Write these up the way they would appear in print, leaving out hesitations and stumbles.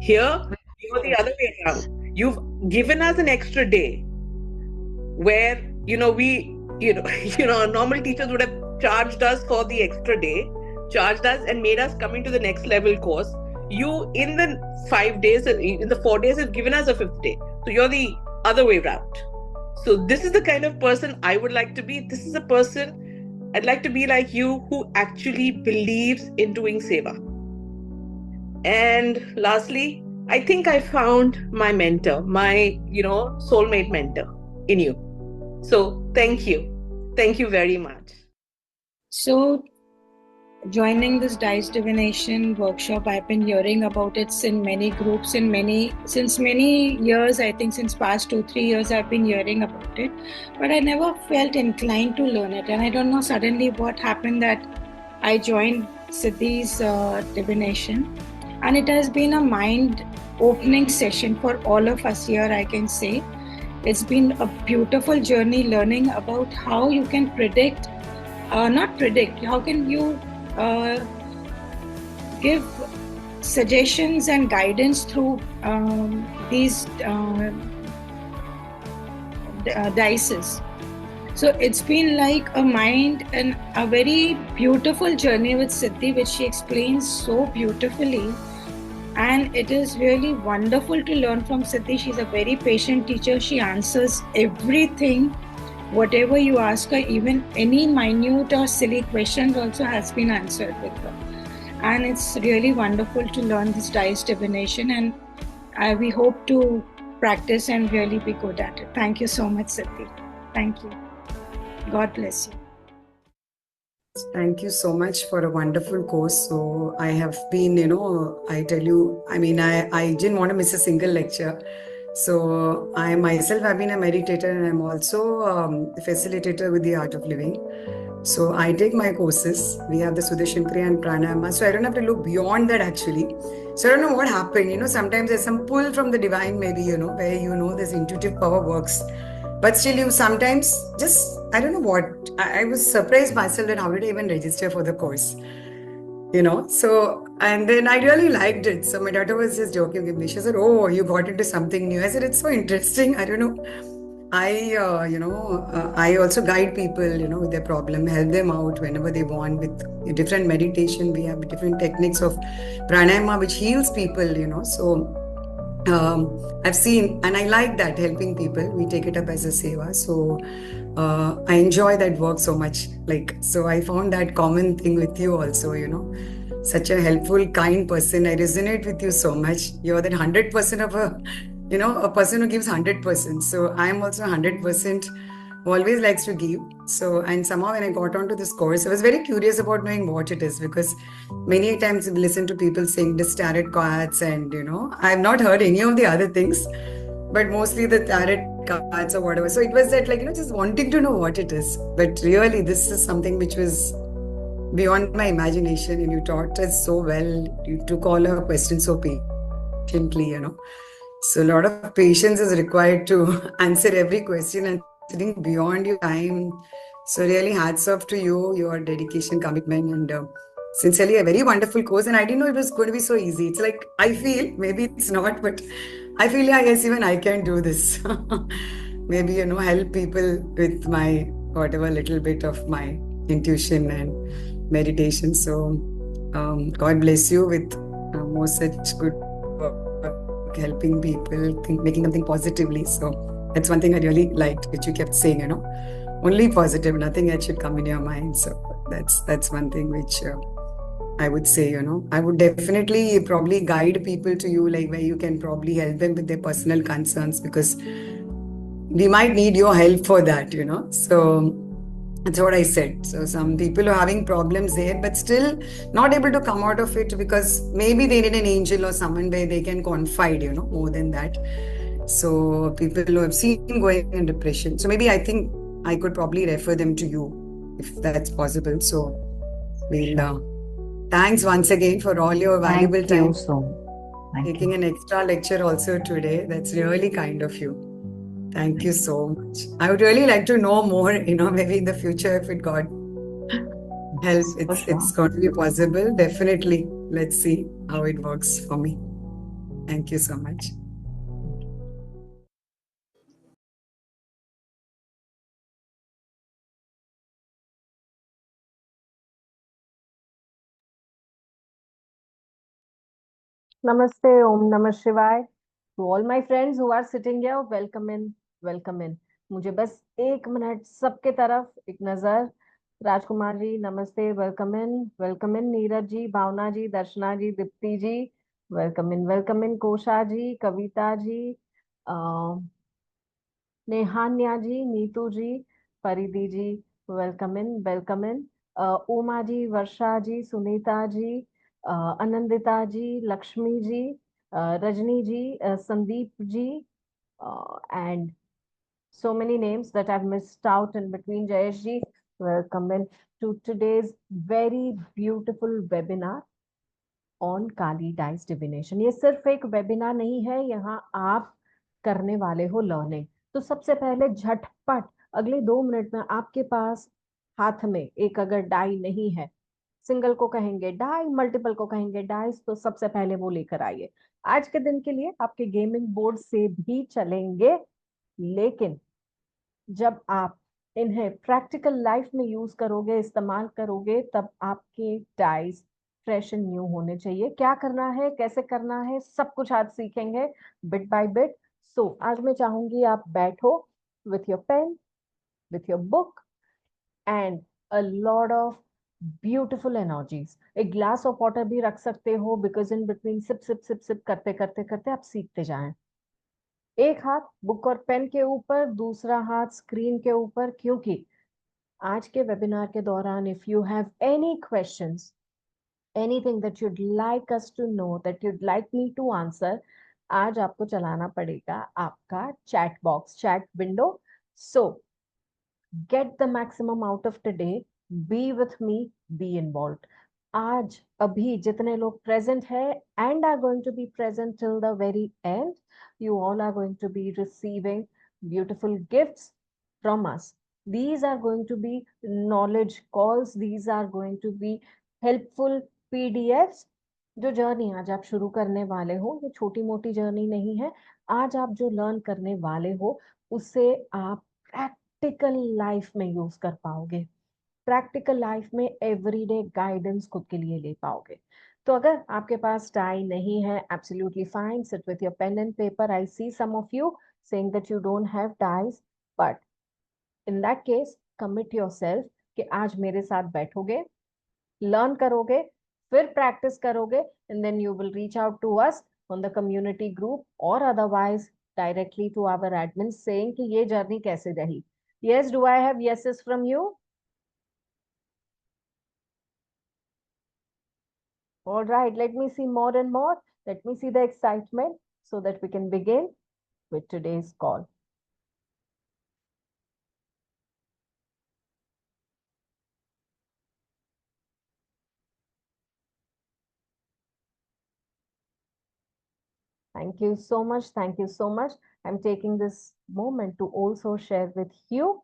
Here, you're the other way around. You've given us an extra day where, normal teachers would have charged us for the extra day, charged us and made us come into the next level course. You, in the 5 days, in the 4 days, have given us a fifth day. So you're the other way around. So this is the kind of person I would like to be. This is a person I'd like to be like you, who actually believes in doing seva. And lastly, I think I found my mentor, my, soulmate mentor in you. So thank you. Thank you very much. So joining this dice divination workshop, I've been hearing about it in many groups, since many years. I think since past 2-3 years I've been hearing about it, but I never felt inclined to learn it. And I don't know suddenly what happened that I joined Siddhi's divination, and it has been a mind opening session for all of us here, I can say. It's been a beautiful journey learning about how you can predict, how can you give suggestions and guidance through these dices. So it's been like a mind and a very beautiful journey with Siddhi, which she explains so beautifully. And it is really wonderful to learn from Siddhi. She's a very patient teacher. She answers everything, whatever you ask her, even any minute or silly questions also has been answered with her. And it's really wonderful to learn this dice divination, and we hope to practice and really be good at it. Thank you so much, Siddhi. Thank you. God bless you. Thank you so much for a wonderful course. So I have been, I tell you, I didn't want to miss a single lecture. So I myself have been a meditator, and I'm also a facilitator with the Art of Living. So I take my courses. We have the Sudarshan Kriya and Pranayama. So I don't have to look beyond that actually. So I don't know what happened. Sometimes there's some pull from the divine, maybe, where this intuitive power works. But still, you sometimes just, I don't know what, I was surprised myself that how did I even register for the course? So, and then I really liked it. So my daughter was just joking with me. She said, "Oh, you got into something new." I said, "It's so interesting." I don't know. I also guide people, with their problem, help them out whenever they want with different meditation. We have different techniques of pranayama, which heals people, So I've seen, and I like that, helping people. We take it up as a seva. So I enjoy that work so much. So I found that common thing with you also, such a helpful, kind person. I resonate with you so much. You're that 100% of a person who gives 100%. So I'm also 100% who always likes to give. So, and somehow when I got onto this course, I was very curious about knowing what it is, because many times I've listened to people saying this tarot cards, and I've not heard any of the other things, but mostly the tarot cards or whatever. So it was that just wanting to know what it is. But really, this is something which was beyond my imagination, and you taught us so well. You took all our questions so patiently, So a lot of patience is required to answer every question, and sitting beyond your time. So really hats off to you, your dedication, commitment, and sincerely a very wonderful course. And I didn't know it was going to be so easy. It's like, I feel, maybe it's not, but I feel, yeah, yes, even I can do this. Maybe, help people with my, whatever little bit of my intuition and meditation. So God bless you with more such good work, helping people, making them think positively. So that's one thing I really liked, which you kept saying, only positive, nothing else should come in your mind. So that's one thing which I would say, I would definitely probably guide people to you, like where you can probably help them with their personal concerns, because we might need your help for that, So that's what I said. So some people are having problems there, but still not able to come out of it because maybe they need an angel or someone where they can confide, more than that. So people who have seen going in depression. So maybe I think I could probably refer them to you if that's possible. So we'll thanks once again for all your valuable time. Taking an extra lecture also today. That's really kind of you. Thank you so much. I would really like to know more, maybe in the future if it God helps, it's going to be possible. Definitely. Let's see how it works for me. Thank you so much. Namaste, Om Namah Shivaya. To all my friends who are sitting here, welcome in, welcome in. मुझे बस 1 minute सबके तरफ एक नजर. राजकुमार जी नमस्ते, welcome in Neeraj ji, Bhavna ji, Darshana ji, Deepti ji, welcome in Kosha ji, Kavita ji, Nehanya ji, Neetu ji, Paridhi ji, welcome in Uma ji, Varsha ji, Sunita ji, Anandita ji, Lakshmi ji, Rajni ji, Sandeep ji, and so many names that I've missed out in between. Jayesh ji, welcome in to today's very beautiful webinar on Kali dice divination. ये सिर्फ एक वेबिनार नहीं है, यहाँ आप करने वाले हो लर्निंग. तो सबसे पहले झटपट अगले 2 मिनट में आपके पास हाथ में एक अगर डाई नहीं है, सिंगल को कहेंगे डाई, मल्टीपल को कहेंगे डाइस, तो सबसे पहले वो लेकर आइए. आज के दिन के लिए आपके गेमिंग बोर्ड से भी चलेंगे, लेकिन जब आप इन्हें प्रैक्टिकल लाइफ में यूज करोगे, इस्तेमाल करोगे, तब आपके डाइस फ्रेश एंड न्यू होने चाहिए. क्या करना है, कैसे करना है, सब कुछ आज सीखेंगे बिट बाय बिट. सो आज मैं चाहूंगी आप बैठो with your pen, with your book and a lot of beautiful energies. एक ग्लास ऑफ वाटर भी रख सकते हो, because in between sip sip sip sip करते करते करते आप सीखते जाएं. एक हाथ बुक और पेन के ऊपर, दूसरा हाथ स्क्रीन के ऊपर, क्योंकि आज के वेबिनार के दौरान if you have any questions, anything that you'd like us to know, that you'd like me to answer, आज आपको चलाना पड़ेगा आपका chat box, chat window. So get the maximum out of today, be with me, be involved. आज अभी जितने लोग present है and are going to be present till the very end, you all are going to be receiving beautiful gifts from us. These are going to be knowledge calls, these are going to be helpful PDFs. जो journey आज आप शुरू करने वाले हो, ये छोटी मोटी जर्नी नहीं है. आज आप जो लर्न करने वाले हो, उससे आप प्रैक्टिकल लाइफ में यूज कर पाओगे, प्रैक्टिकल लाइफ में एवरीडे गाइडेंस खुद के लिए ले पाओगे. तो अगर आपके पास टाइम नहीं है, absolutely fine, sit with your pen and paper. I see some of you saying that you don't have times, but in that case commit yourself कि आज मेरे साथ बैठोगे, लर्न करोगे, फिर प्रैक्टिस करोगे, and then you will reach out to us on the community group और otherwise directly to our admin saying कि ये जर्नी कैसे रही. Yes, do I have yeses from you? All right, let me see more and more. Let me see the excitement so that we can begin with today's call. Thank you so much. Thank you so much. I'm taking this moment to also share with you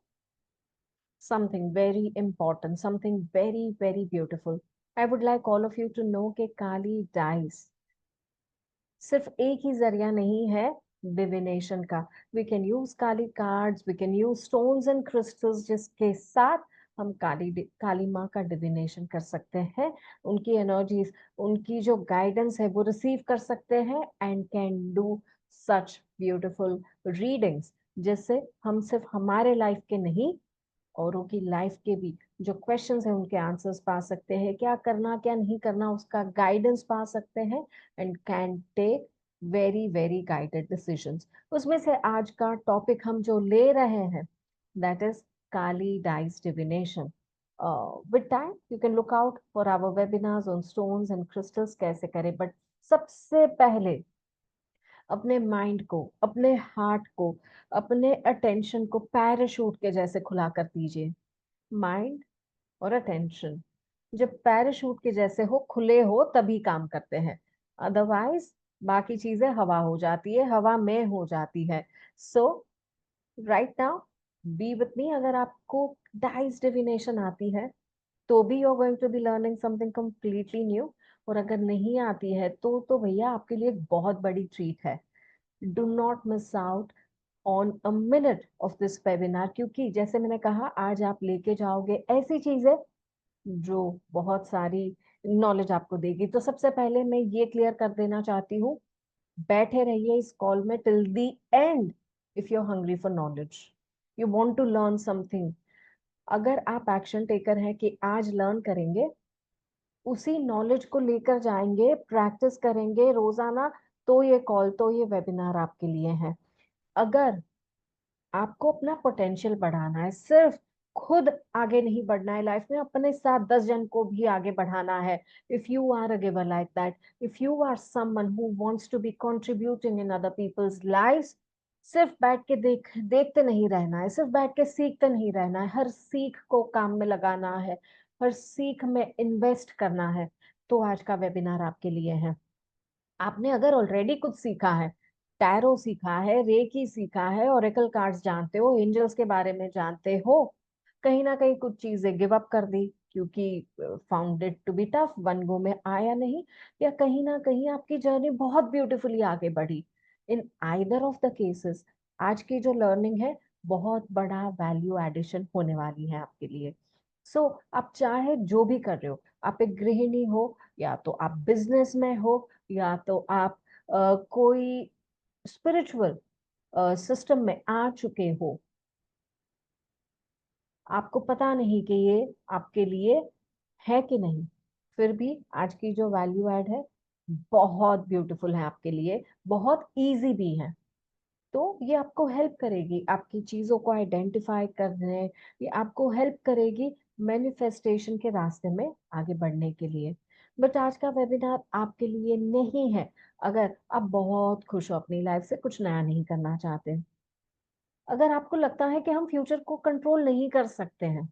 something very important, something very, very beautiful. I would like all of you to know कि काली dice सिर्फ एक ही जरिया नहीं है divination का. We can use Kali cards, we can use stones and crystals, जिसके साथ हम काली माँ का डिविनेशन कर सकते हैं, उनकी एनर्जीज, उनकी जो गाइडेंस है वो रिसीव कर सकते हैं, and can do such beautiful readings, जिससे हम सिर्फ हमारे लाइफ के नहीं, औरों की लाइफ के भी जो क्वेश्चंस हैं उनके आंसर्स पा सकते हैं, क्या करना क्या नहीं करना उसका गाइडेंस पा सकते हैं, and can take very very guided decisions. उसमें से आज का टॉपिक हम जो ले रहे हैं, that is Kali dice divination. With time you can look out for our webinars on stones and crystals कैसे करें, बट सबसे पहले अपने माइंड को, अपने हार्ट को, अपने अटेंशन को पैराशूट के जैसे खुला कर दीजिए. माइंड और अटेंशन जब पैराशूट के जैसे हो, खुले हो, तभी काम करते हैं, अदरवाइज बाकी चीजें हवा हो जाती है, हवा में हो जाती है. So right now be with me. अगर आपको डाइस डिविनेशन आती है तो भी you are going to be learning something completely new, और अगर नहीं आती है तो भैया आपके लिए एक बहुत बड़ी ट्रीट है। Do not miss out on a minute of this webinar, क्योंकि जैसे मैंने कहा आज आप लेके जाओगे ऐसी चीजें जो बहुत सारी नॉलेज आपको देगी। तो सबसे पहले मैं ये क्लियर कर देना चाहती हूँ, बैठे रहिए इस कॉल में till the end if you are hungry for knowledge, you want to learn something. अगर आप एक्शन टेकर हैं कि आज लर्न करेंगे, उसी नॉलेज को लेकर जाएंगे, प्रैक्टिस करेंगे रोजाना, तो ये कॉल, तो ये वेबिनार आपके लिए है। अगर आपको अपना पोटेंशियल बढ़ाना है, सिर्फ खुद आगे नहीं बढ़ना है लाइफ में, अपने साथ 10 जन को भी आगे बढ़ाना है। If you are a giver like that, if you are someone who wants to be contributing in other people's lives, सिर्फ बैठ के देखते नहीं रहना है, सिर्फ बैठ के सीखते नहीं रहना है, हर सीख को काम में लगाना है, हर सीख में इन्वेस्ट करना है। तो आज का वेबिनार आपके लिए है। आपने अगर ऑलरेडी कुछ सीखा है, टैरो सीखा है, रेकी सीखा है, ओरेकल कार्ड्स जानते हो, एंजल्स के बारे में जानते हो, कहीं ना कहीं कुछ चीजें गिव अप कर दी क्योंकि found it to be tough, one go में आया नहीं, या कहीं ना कहीं आपकी जर्नी बहुत ब्यूटीफुली आगे बढ़ी, in either of the cases आज की जो लर्निंग है बहुत बड़ा वैल्यू एडिशन होने वाली है आपके लिए। सो आप चाहे जो भी कर रहे हो, आप एक गृहिणी हो, या तो आप बिजनेस में हो, या तो आप कोई स्पिरिचुअल सिस्टम में आ चुके हो, आपको पता नहीं कि ये आपके लिए है कि नहीं, फिर भी आज की जो वैल्यू ऐड है बहुत ब्यूटीफुल है आपके लिए, बहुत इजी भी है। तो ये आपको हेल्प करेगी आपकी चीजों को आइडेंटिफाई करने, ये आपको हेल्प करेगी मैनिफेस्टेशन के रास्ते में आगे बढ़ने के लिए। बट आज का वेबिनार आपके लिए नहीं है अगर आप बहुत खुश हो अपनी लाइफ से, कुछ नया नहीं करना चाहते, अगर आपको लगता है कि हम फ्यूचर को कंट्रोल नहीं कर सकते हैं,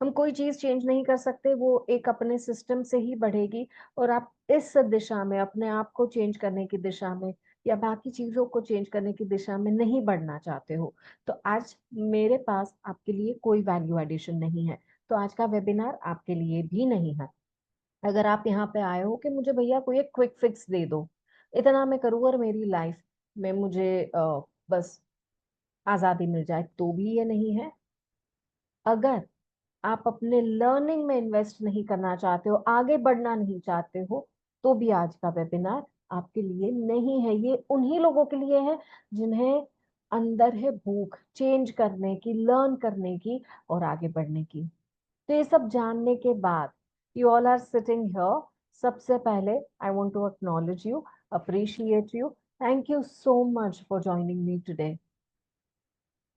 हम कोई चीज चेंज नहीं कर सकते, वो एक अपने सिस्टम से ही बढ़ेगी, और आप इस दिशा में अपने आप को चेंज करने की दिशा में या बाकी चीजों को चेंज करने की दिशा में नहीं बढ़ना चाहते हो, तो आज मेरे पास आपके लिए कोई वैल्यू एडिशन नहीं है। तो आज का वेबिनार आपके लिए भी नहीं है। अगर आप यहाँ पे आए हो कि मुझे भैया कोई एक क्विक फिक्स दे दो, इतना मैं करूँ और मेरी लाइफ में मुझे बस आजादी मिल जाए, तो भी ये नहीं है। अगर आप अपने लर्निंग में इन्वेस्ट नहीं करना चाहते हो, आगे बढ़ना नहीं चाहते हो, तो भी आज का वेबिनार आपके लिए नहीं है। ये उन्हीं लोगों के लिए है जिन्हें अंदर है भूख चेंज करने की, लर्न करने की और आगे बढ़ने की। तो ये सब जानने के बाद you all are sitting here, सबसे पहले I want to acknowledge you, appreciate you, thank you so much for joining me today.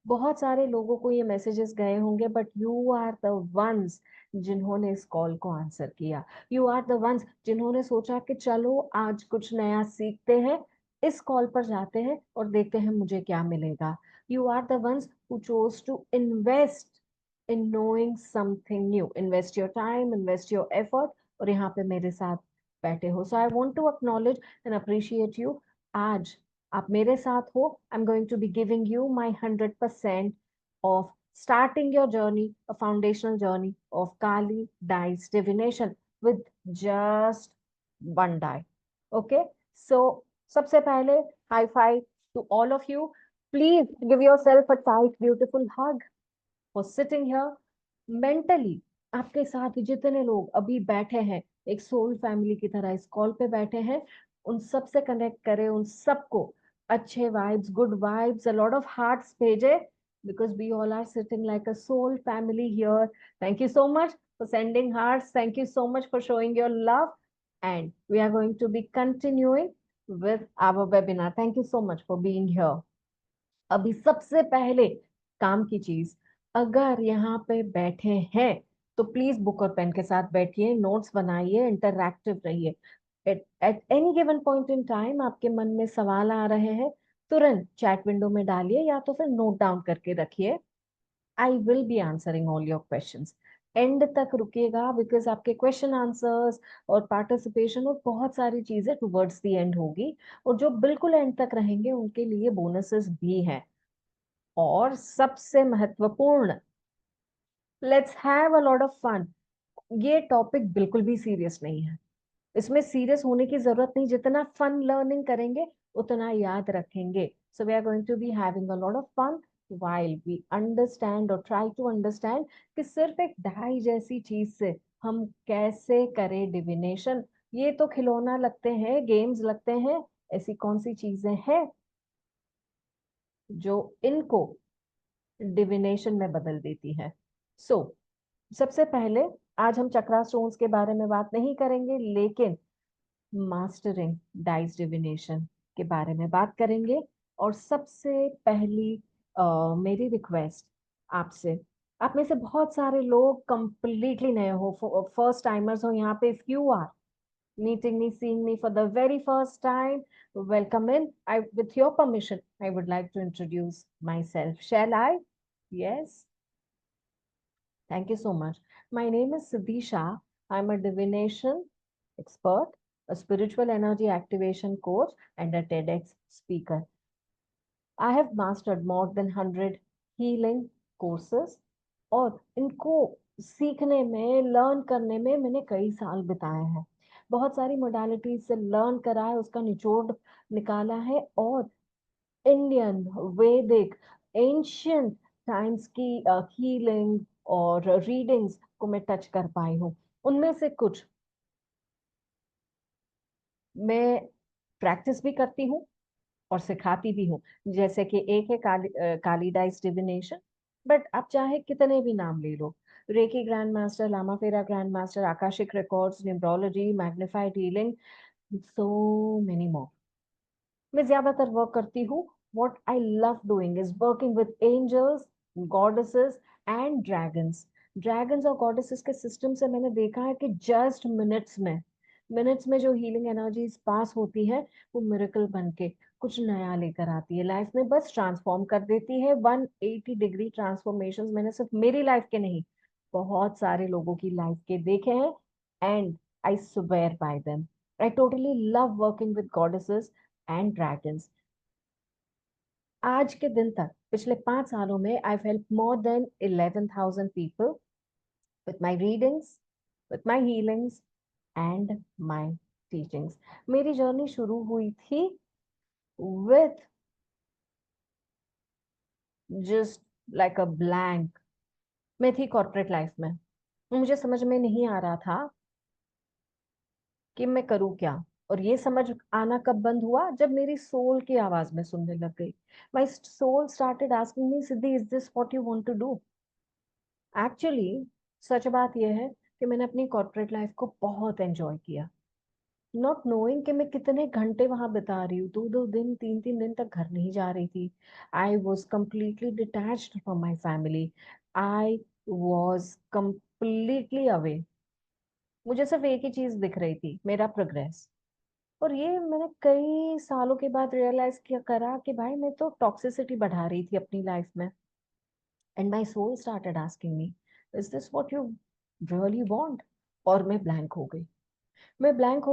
बहुत सारे लोगों को ये मैसेजेस गए होंगे, but you are the ones जिन्होंने इस कॉल को आंसर किया, यू आर द वंस जिन्होंने सोचा कि चलो आज कुछ नया सीखते हैं, इस कॉल पर जाते हैं और देखते हैं मुझे क्या मिलेगा। You are the ones who choose to invest in knowing something new, invest your time, invest your effort, और यहाँ पे मेरे साथ बैठे हो। So I want to acknowledge and appreciate you. आज आप मेरे साथ हो, I am going to be giving you my 100% of starting your journey, a foundational journey of Kali dice divination with just one die. Okay, so सबसे पहले high five to all of you. Please give yourself a tight, beautiful hug for sitting here. Mentally आपके साथ जितने लोग अभी बैठे हैं, एक सोल फैमिली की तरह इस कॉल पे बैठे हैं, उन सब से कनेक्ट करें, उन सबको अच्छे vibes, good vibes, a lot of hearts भेजे, because we all are sitting like a soul family here. Thank you so much for sending hearts. Thank you so much for showing your love. And we are going to be continuing with our webinar. Thank you so much for being here. अभी सबसे पहले काम की चीज, अगर यहाँ पे बैठे हैं तो प्लीज बुक और पेन के साथ बैठिए, नोट्स बनाइए, इंटरैक्टिव रहिए। At any given point in time आपके मन में सवाल आ रहे हैं, तुरंत चैट विंडो में डालिए या तो फिर नोट डाउन करके रखिए। I will be answering all your questions. And तक रुकिएगा, बिकॉज आपके क्वेश्चन आंसर्स और पार्टिसिपेशन और बहुत सारी चीजें टुवर्ड्स द एंड होगी, और जो बिल्कुल एंड तक रहेंगे उनके लिए बोनसेस भी हैं। और सबसे महत्वपूर्ण, let's have a lot of fun. ये टॉपिक बिल्कुल भी सीरियस नहीं है, इसमें सीरियस होने की जरूरत नहीं, जितना फन लर्निंग करेंगे उतना याद रखेंगे. So we are going to be having a lot of fun while we understand or try to understand कि सिर्फ एक डाई जैसी चीज से हम कैसे करें डिविनेशन. ये तो खिलौना लगते हैं, गेम्स लगते हैं, ऐसी कौन सी चीजें हैं जो इनको डिविनेशन में बदल देती है. सो सबसे पहले आज हम चक्रा स्टोन्स के बारे में बात नहीं करेंगे, लेकिन मास्टरिंग डाइस डिविनेशन के बारे में बात करेंगे. और सबसे पहली मेरी रिक्वेस्ट आपसे, आप में से बहुत सारे लोग कंप्लीटली नए हो, फर्स्ट टाइमर्स हो यहाँ पे. If you are meeting me, seeing me for the very first time, welcome in. With your permission, I would like to introduce myself. Shall I? Yes. Thank you so much. My name is Siddhi Shah. I'm a divination expert, a spiritual energy activation coach, and a TEDx speaker. I have mastered more than 100 healing courses, और इनको सीखने में, learn करने में मैंने कई साल बिताए हैं. बहुत सारी मोडालिटीज से लर्न करा है, उसका निचोड़ निकाला है, और इंडियन, वैदिक, एंशियंट टाइम्स की हीलिंग और रीडिंग्स को मैं टच कर पाई हूँ. उनमें से कुछ मैं प्रैक्टिस भी करती हूँ और सिखाती भी हूँ. जैसे कि एक है काली डाइस डिविनेशन, बट आप चाहे कितने भी नाम ले लो. रेकी ग्रैंड मास्टर, लामा फेरा grand master, Akashic records, numerology, magnified healing, so many more. मैं ज्यादातर वर्क करती हूँ. What I love doing is working with angels, goddesses and dragons. Dragons और गॉडेसेस के सिस्टम से मैंने देखा है कि जस्ट मिनट्स में जो हीलिंग एनर्जीज पास होती है, वो मिरेकल बन के कुछ नया लेकर आती है लाइफ में, बस ट्रांसफॉर्म कर देती है. 180 डिग्री ट्रांसफॉर्मेशन मैंने सिर्फ मेरी लाइफ के नहीं, बहुत सारे लोगों की लाइफ के देखे हैं. And I swear by them. I totally love working with goddesses and dragons. आज के दिन तक, पिछले 5 सालों में, I've helped more than 11,000 people with my readings, with my healings and my teachings. मेरी जर्नी शुरू हुई थी with just like a blank. मैं थी कॉर्पोरेट लाइफ में, मुझे समझ में नहीं आ रहा था कि मैं करूँ क्या. और ये समझ आना कब बंद हुआ, जब मेरी सोल की आवाज में सुनने लग गई. My soul started asking me, Siddhi, is this what you want to do. Actually सच बात यह है कि मैंने अपनी कॉर्पोरेट लाइफ को बहुत एंजॉय किया, नॉट नोइंग कि मैं कितने घंटे वहां बिता रही हूँ. 2-2 दिन, 3-3 दिन तक घर नहीं जा रही थी. I was completely detached from my family. I was completely away. मुझे सिर्फ एक ही चीज दिख रही थी, मेरा प्रोग्रेस. और ये मैंने कई सालों के बाद रियलाइज किया करा कि भाई मैं तो टॉक्सिसिटी बढ़ा रही थी अपनी लाइफ में. And my soul started asking me, is this what you really want. और मैं ब्लैंक हो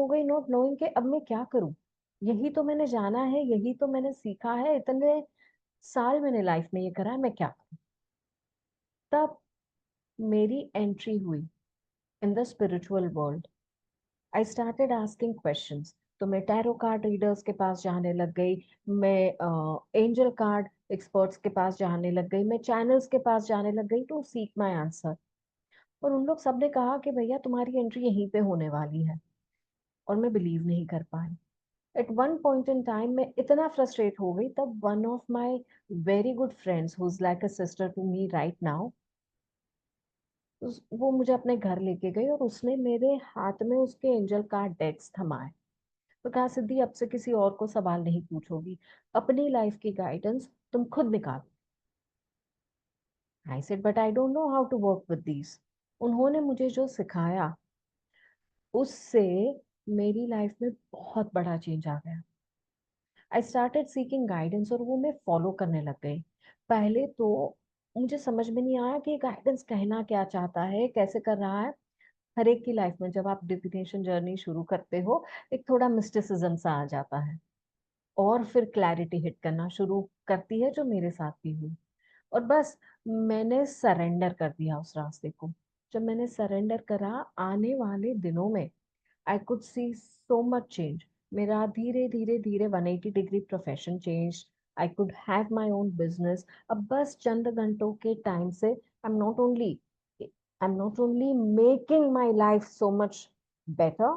गई, नॉट नोइंग कि अब मैं क्या करूं. यही तो मैंने जाना है, यही तो मैंने सीखा है, इतने साल मैंने लाइफ में ये करा है, मैं क्या करूं. तब मेरी एंट्री हुई in the spiritual world. I started asking questions. तो मैं टैरो कार्ड रीडर्स के पास जाने लग गई, मैं एंजल कार्ड एक्सपर्ट्स के पास जाने लग गई, मैं चैनल्स के पास जाने लग गई टू सीक माई आंसर. और उन लोग सब ने कहा कि भैया तुम्हारी एंट्री यहीं पे होने वाली है. और मैं बिलीव नहीं कर पाई. At one point in time मैं इतना फ्रस्ट्रेट हो गई, तब one of my very good friends who is like a sister to me right now, वो मुझे अपने घर लेके गई और उसने मेरे हाथ में उसके एंजल कार्ड डेक्स थमाए. तो कहा, सिद्धि, अब से किसी और को सवाल नहीं पूछोगी, अपनी लाइफ की गाइडेंस तुम खुद निकालो. I said, but I don't know how to work with these. उन्होंने मुझे जो सिखाया, उससे मेरी लाइफ में बहुत बड़ा चेंज आ गया. आई स्टार्टेड सीकिंग गाइडेंस और वो मैं फॉलो करने लग गई. पहले तो मुझे समझ में नहीं आया कि गाइडेंस कहना क्या चाहता है, कैसे कर रहा है. हर एक की लाइफ में जब आप डिविनेशन जर्नी शुरू करते हो, एक थोड़ा मिस्टिसिज्म सा आ जाता है, और फिर क्लैरिटी हिट करना शुरू करती है, जो मेरे साथ भी हुई. और बस मैंने सरेंडर कर दिया उस रास्ते को. जब मैंने सरेंडर करा, आने वाले दिनों में I could see so much change. मेरा धीरे धीरे धीरे 180 degree profession change. I could have my own business. अब बस चंद घंटों के टाइम से I'm not only making my life so much better,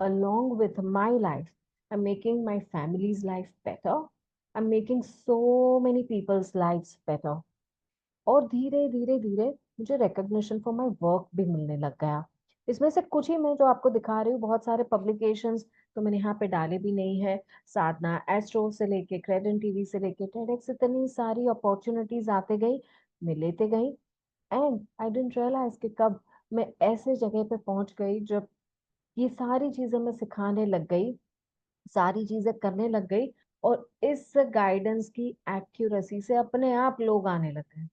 along with my life, I'm making my family's life better. I'm making so many people's lives better. और धीरे धीरे धीरे मुझे रिकग्निशन फॉर माय वर्क भी मिलने लग गया. इसमें से कुछ ही मैं जो आपको दिखा रही हूँ, बहुत सारे पब्लिकेशंस तो मैंने यहाँ पे डाले भी नहीं है. साधना एस्ट्रो से लेके क्रेडेंट टीवी से लेके टेडेक्स, इतनी सारी अपॉर्चुनिटीज आते गई, मैं लेते गई. एंड आई डिडंट रियलाइज कि कब मैं ऐसे जगह पे पहुंच गई जब ये सारी चीजें मैं सिखाने लग गई, सारी चीजें करने लग गई, और इस गाइडेंस की एक्यूरेसी से अपने आप लोग आने लग गए,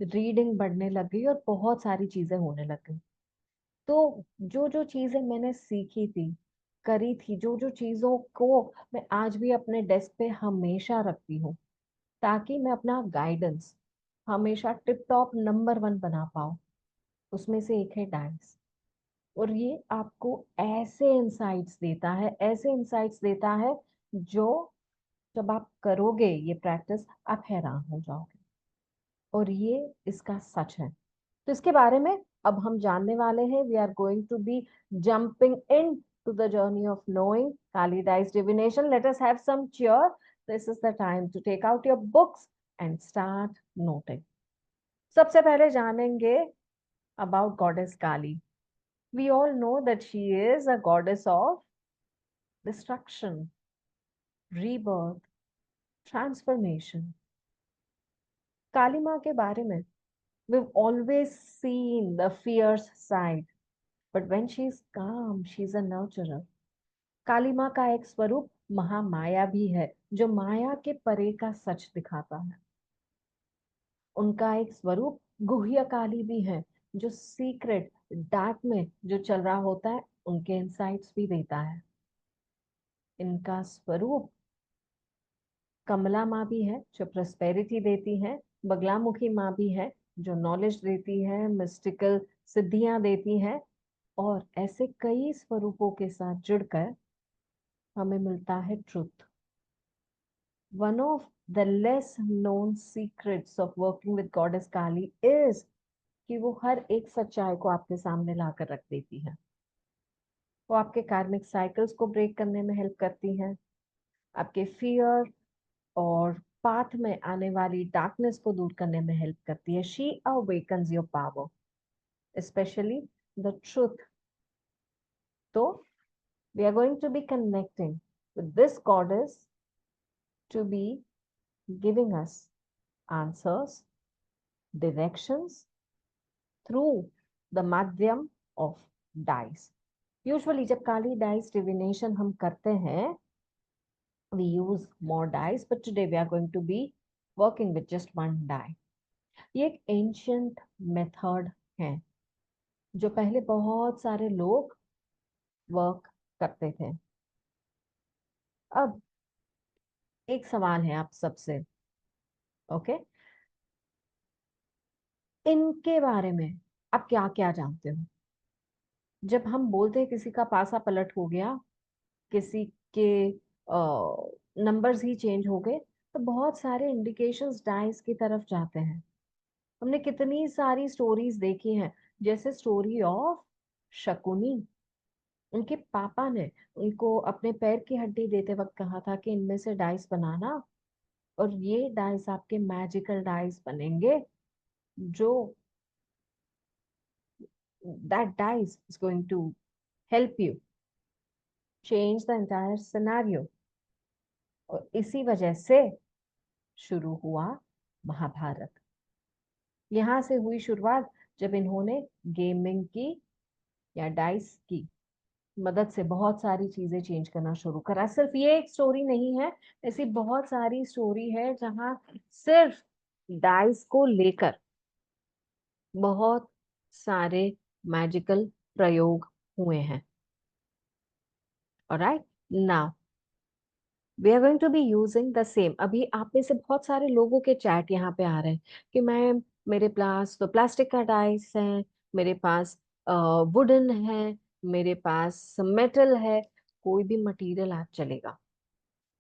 रीडिंग बढ़ने लग गई और बहुत सारी चीजें होने लग गई. तो जो जो चीजें मैंने सीखी थी, करी थी, जो जो चीजों को मैं आज भी अपने डेस्क पे हमेशा रखती हूँ, ताकि मैं अपना गाइडेंस हमेशा टिप टॉप नंबर 1 बना पाऊँ, उसमें से एक है डांस. और ये आपको ऐसे इंसाइट्स देता है, ऐसे इंसाइट्स देता है जो जब आप करोगे ये प्रैक्टिस, आप हैरान हो जाओगे. और ये इसका सच है. तो इसके बारे में अब हम जानने वाले हैं. We are going to be jumping in to the journey of knowing Kali dice divination. Let us have some cheer. This is the time to take out your books and start noting. सबसे पहले जानेंगे about goddess Kali. We all know that she is a goddess of destruction, rebirth, transformation. काली माँ के बारे में we've always seen the fierce side, but when she's calm, she's a nurturer. काली माँ का एक स्वरूप महामाया भी है, जो माया के परे का सच दिखाता है. उनका एक स्वरूप गुह्य काली भी है, जो सीक्रेट डार्क में जो चल रहा होता है उनके इंसाइट्स भी देता है. इनका स्वरूप कमला माँ भी है, जो प्रॉस्पेरिटी देती है. बगलामुखी माँ भी है, जो नॉलेज देती है, मिस्टिकल सिद्धियां देती है. और ऐसे कई स्वरूपों के साथ जुड़कर हमें मिलता है truth. One of the less known secrets of working with goddess Kali is कि वो हर एक सच्चाई को आपके सामने लाकर रख देती है. वो आपके कार्मिक साइकिल्स को ब्रेक करने में हेल्प करती है, आपके फियर और पाथ में आने वाली डार्कनेस को दूर करने में हेल्प करती है. She awakens your power, especially the truth. तो we are going to be connecting with this goddess to be giving us answers, directions through the माध्यम of dice. Usually जब काली डाइस डिविनेशन हम करते हैं, we use more dice, but today we are going to be working with just one die. ये एक ancient method है जो पहले बहुत सारे लोग वर्क करते थे. अब एक सवाल है आप सबसे, ओके, इनके बारे में आप क्या क्या जानते हो? जब हम बोलते हैं किसी का पासा पलट हो गया, किसी के नंबर्स ही चेंज हो गए, तो बहुत सारे इंडिकेशंस डाइस की तरफ जाते हैं. हमने कितनी सारी स्टोरीज देखी हैं, जैसे स्टोरी ऑफ शकुनी. उनके पापा ने उनको अपने पैर की हड्डी देते वक्त कहा था कि इनमें से डाइस बनाना, और ये डाइस आपके मैजिकल डाइस बनेंगे, जो that dice is going to help you change the entire scenario. और इसी वजह से शुरू हुआ महाभारत. यहाँ से हुई शुरुआत जब इन्होंने गेमिंग की या डाइस की मदद से बहुत सारी चीजें चेंज करना शुरू करा. सिर्फ ये एक स्टोरी नहीं है, ऐसी बहुत सारी स्टोरी है जहां सिर्फ डाइस को लेकर बहुत सारे मैजिकल प्रयोग हुए हैं. Alright, now we are going to be using the same. अभी आप में से बहुत सारे लोगों के चैट यहाँ पे आ रहे हैं कि मेरे पास तो प्लास्टिक का डाइस है, मेरे पास वुडन है, मेरे पास मेटल है, कोई भी मटेरियल आज चलेगा।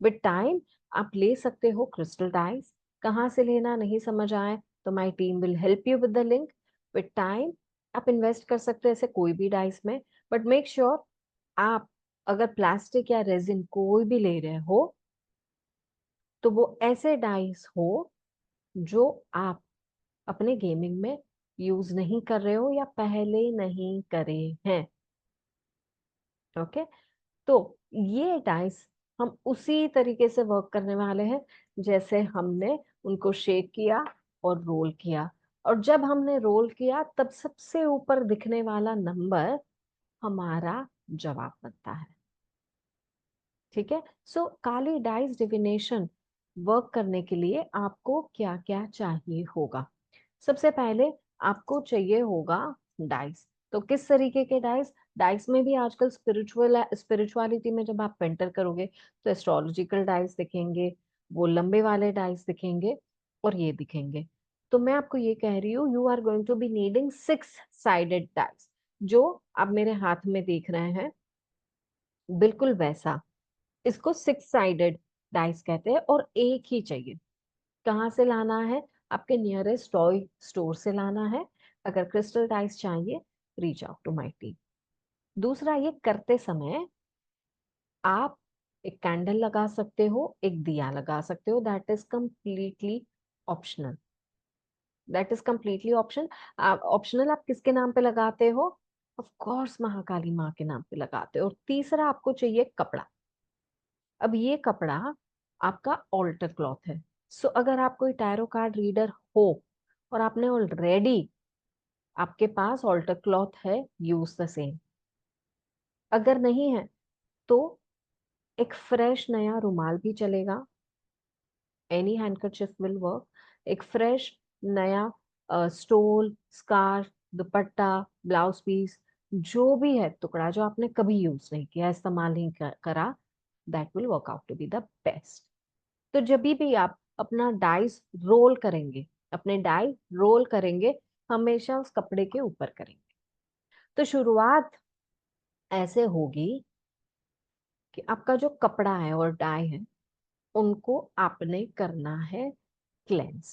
विद टाइम आप ले सकते हो क्रिस्टल डाइस। कहाँ से लेना नहीं समझ आए तो my team will help you with the link. With time आप इन्वेस्ट कर सकते हो ऐसे कोई भी डाइस में, बट मेक श्योर आप अगर प्लास्टिक या रेजिन कोई भी ले रहे हो तो वो ऐसे डाइस हो जो आप अपने गेमिंग में यूज नहीं कर रहे हो या पहले नहीं करे हैं। ओके, तो ये डाइस हम उसी तरीके से वर्क करने वाले हैं जैसे हमने उनको शेक किया और रोल किया, और जब हमने रोल किया तब सबसे ऊपर दिखने वाला नंबर हमारा जवाब बनता है। ठीक है, सो काली डाइस डिविनेशन वर्क करने के लिए आपको क्या क्या चाहिए होगा। सबसे पहले आपको चाहिए होगा डाइस। तो किस तरीके के डाइस? डाइस में भी आजकल स्पिरिचुअलिटी में जब आप एंटर करोगे तो एस्ट्रोलॉजिकल डाइस दिखेंगे, वो लंबे वाले डाइस दिखेंगे और ये दिखेंगे। तो मैं आपको ये कह रही हूँ, you are going to be needing 6 sided dice, जो आप मेरे हाथ में देख रहे हैं बिल्कुल वैसा। इसको 6 साइडेड डाइस कहते हैं और एक ही चाहिए। कहाँ से लाना है? आपके नियरेस्ट टॉय स्टोर से लाना है। अगर क्रिस्टल डाइस चाहिए, reach out to my team. दूसरा, ये करते समय आप एक कैंडल लगा सकते हो, एक दिया लगा सकते हो, that is completely optional. That is completely optional. आप किसके नाम पे लगाते हो? ऑफ कोर्स महाकाली माँ के नाम पे लगाते हो। और तीसरा, आपको चाहिए कपड़ा। अब ये कपड़ा आपका ऑल्टर क्लॉथ है। सो अगर आप कोई टैरो कार्ड रीडर हो और आपने ऑलरेडी आपके पास ऑल्टर क्लॉथ है, यूज द सेम। अगर नहीं है तो एक फ्रेश नया रुमाल भी चलेगा, एनी हैंडकरचिफ विल वर्क। एक फ्रेश नया stole, scarf, dupatta, blouse piece, जो भी है टुकड़ा जो आपने कभी यूज नहीं किया, इस्तेमाल नहीं करा, that will work out to be the best. तो जब भी आप अपना डाइस रोल करेंगे, अपने डाई रोल करेंगे, हमेशा उस कपड़े के ऊपर करेंगे। तो शुरुआत ऐसे होगी कि आपका जो कपड़ा है और डाई है उनको आपने करना है क्लेंस।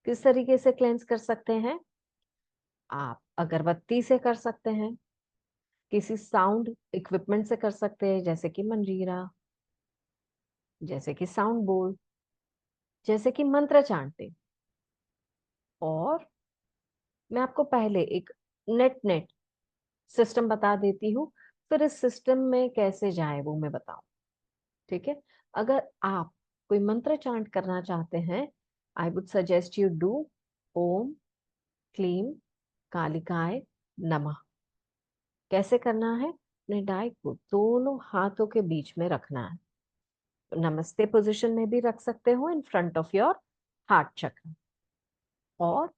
किस तरीके से क्लेंस कर सकते हैं? आप अगरबत्ती से कर सकते हैं, किसी साउंड इक्विपमेंट से कर सकते हैं जैसे कि मंजीरा, जैसे कि साउंड बोल, जैसे कि मंत्र चांटिंग। और मैं आपको पहले एक नेट सिस्टम बता देती हूँ, फिर इस सिस्टम में कैसे जाए वो मैं बताऊं। ठीक है, अगर आप कोई मंत्र चांट करना चाहते हैं, I would suggest you do ओम क्लीम कालिकाय नमः। कैसे करना है? अपने डाई को दोनों हाथों के बीच में रखना है। तो नमस्ते पोजीशन में भी रख सकते हो in front of your heart चक्र। और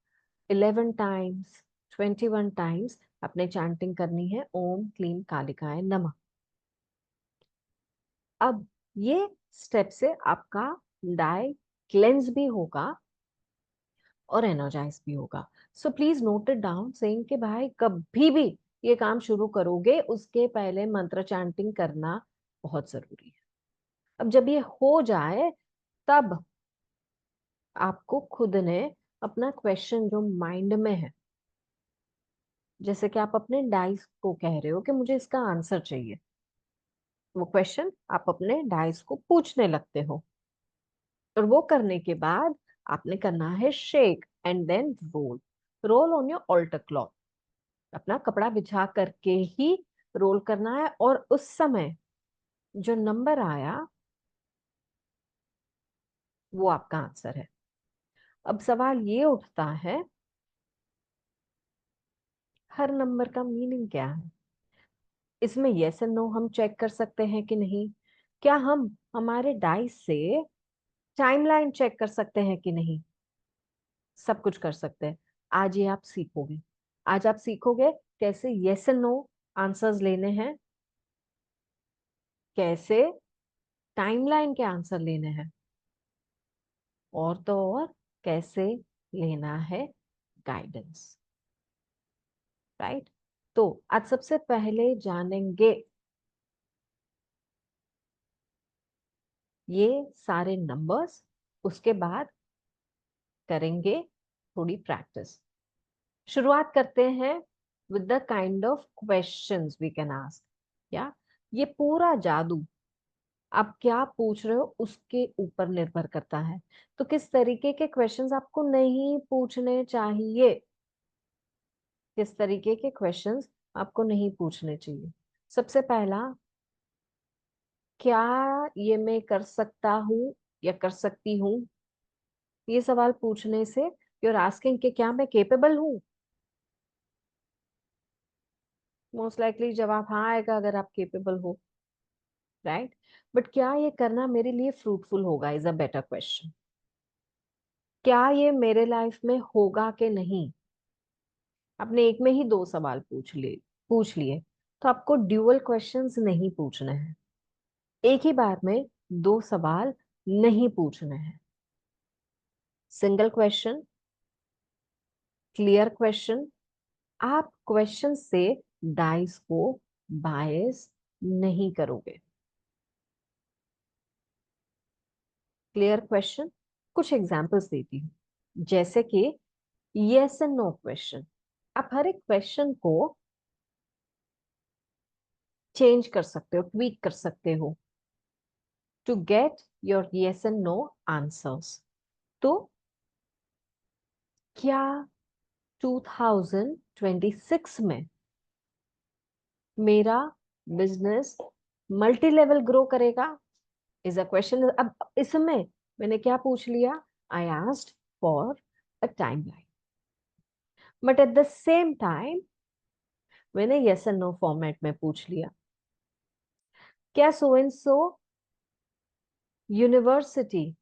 11 टाइम्स 21 टाइम्स अपने चैंटिंग करनी है, ओम क्लीम कालिकाय नमः। अब ये स्टेप से आपका डाई क्लेंस भी होगा और एनर्जाइज भी होगा। So please note it down, saying कि भाई कभी भी ये काम शुरू करोगे उसके पहले मंत्र चैंटिंग करना बहुत जरूरी है। अब जब ये हो जाए तब आपको खुद ने अपना क्वेश्चन जो माइंड में है, जैसे कि आप अपने डाइस को कह रहे हो कि मुझे इसका आंसर चाहिए, वो क्वेश्चन आप अपने डाइस को पूछने लगते हो। और वो करने के बाद आपने करना है shake and then roll. Roll on your altar cloth. अपना कपड़ा बिछा करके ही रोल करना है, और उस समय जो नंबर आया वो आपका आंसर है। अब सवाल ये उठता है, हर नंबर का मीनिंग क्या है? इसमें यस एंड नो हम चेक कर सकते हैं कि नहीं? क्या हम हमारे डाइस से टाइमलाइन चेक कर सकते हैं कि नहीं? सब कुछ कर सकते हैं। आज ये आप सीखोगे। आज आप सीखोगे कैसे यस एंड नो आंसर्स लेने हैं, कैसे टाइमलाइन के आंसर लेने हैं, और तो और कैसे लेना है गाइडेंस। राइट? तो आज सबसे पहले जानेंगे ये सारे नंबर्स, उसके बाद करेंगे थोड़ी प्रैक्टिस। शुरुआत करते हैं with the kind of questions we can ask. या ये पूरा जादू आप क्या पूछ रहे हो उसके ऊपर निर्भर करता है। तो किस तरीके के क्वेश्चंस आपको नहीं पूछने चाहिए, किस तरीके के क्वेश्चंस आपको नहीं पूछने चाहिए। सबसे पहला, क्या ये मैं कर सकता हूँ या कर सकती हूँ? ये सवाल पूछने से यू आर आस्किंग कि क्या मैं केपेबल हूँ। मोस्ट लाइकली जवाब हाँ आएगा अगर आप केपेबल हो, राइट। बट क्या ये करना मेरे लिए फ्रूटफुल होगा इज अ बेटर क्वेश्चन। क्या ये मेरे लाइफ में होगा कि नहीं। आपने एक में ही दो सवाल पूछ लिए, तो आपको ड्यूअल क्वेश्चंस नहीं पूछने हैं। एक ही बार में दो सवाल नहीं पूछने हैं। Single question, clear question. आप क्वेश्चन से डाइस को बायस नहीं करोगे। Clear question. कुछ एग्जांपल्स देती हूँ, जैसे कि यस एंड नो क्वेश्चन। आप हर एक क्वेश्चन को चेंज कर सकते हो, ट्वीक कर सकते हो to get your yes and no answers. तो क्या 2026 में मेरा बिजनेस मल्टी लेवल ग्रो करेगा इज अ क्वेश्चन। अब इसमें मैंने क्या पूछ लिया, I asked for a timeline, but at the same time मैंने यस एंड नो फॉर्मेट में पूछ लिया, क्या सो एंड सो यूनिवर्सिटी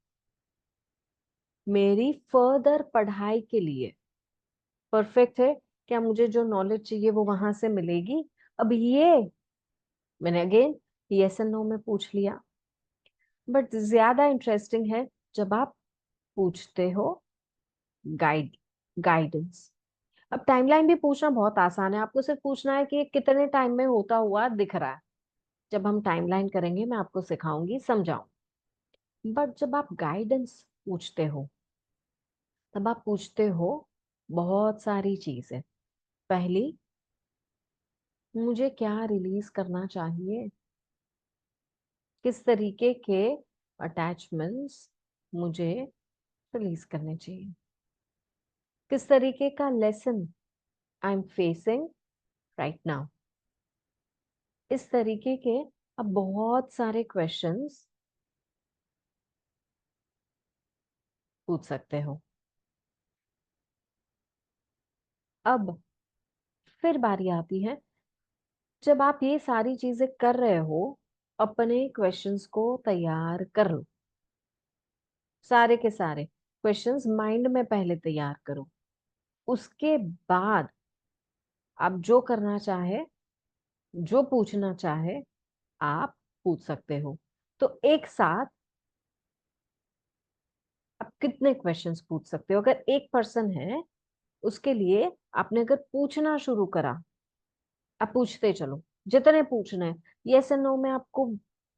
मेरी फर्दर पढ़ाई के लिए परफेक्ट है, क्या मुझे जो नॉलेज चाहिए वो वहां से मिलेगी। अब ये मैंने अगेन यस एंड नो में पूछ लिया। बट ज्यादा इंटरेस्टिंग है जब आप पूछते हो गाइडेंस। अब टाइमलाइन भी पूछना बहुत आसान है, आपको सिर्फ पूछना है कि ये कितने टाइम में होता हुआ दिख रहा है। जब हम टाइमलाइन करेंगे मैं आपको सिखाऊंगी, समझाऊं। बट जब आप गाइडेंस पूछते हो तब आप पूछते हो बहुत सारी चीजें। पहली, मुझे क्या रिलीज करना चाहिए, किस तरीके के अटैचमेंट्स मुझे रिलीज करने चाहिए, किस तरीके का lesson I am facing right now. इस तरीके के अब बहुत सारे क्वेश्चंस पूछ सकते हो। अब फिर बारी आती है, जब आप ये सारी चीजें कर रहे हो अपने क्वेश्चंस को तैयार कर लो। सारे के सारे क्वेश्चंस माइंड में पहले तैयार करो, उसके बाद आप जो करना चाहे, जो पूछना चाहे आप पूछ सकते हो। तो एक साथ आप कितने क्वेश्चंस पूछ सकते हो। अगर एक पर्सन है उसके लिए आपने अगर पूछना शुरू करा, आप पूछते चलो जितने पूछना है। यस एंड नो में आपको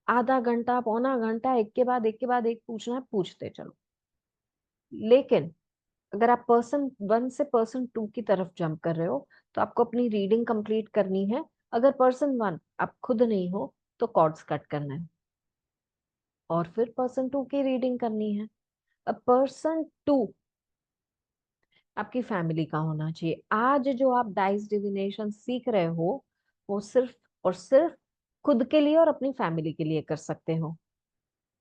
आधा घंटा पौना घंटा एक के बाद एक के बाद एक पूछना है, पूछते चलो। लेकिन अगर आप पर्सन 1 से पर्सन 2 की तरफ जंप कर रहे हो तो आपको अपनी रीडिंग कंप्लीट करनी है। अगर पर्सन 1 आप खुद नहीं हो तो कॉर्ड्स कट करना है और फिर पर्सन 2 की रीडिंग करनी है। अब पर्सन 2 आपकी फैमिली का होना चाहिए। आज जो आप डाइस डिविनेशन सीख रहे हो वो सिर्फ और सिर्फ खुद के लिए और अपनी फैमिली के लिए कर सकते हो।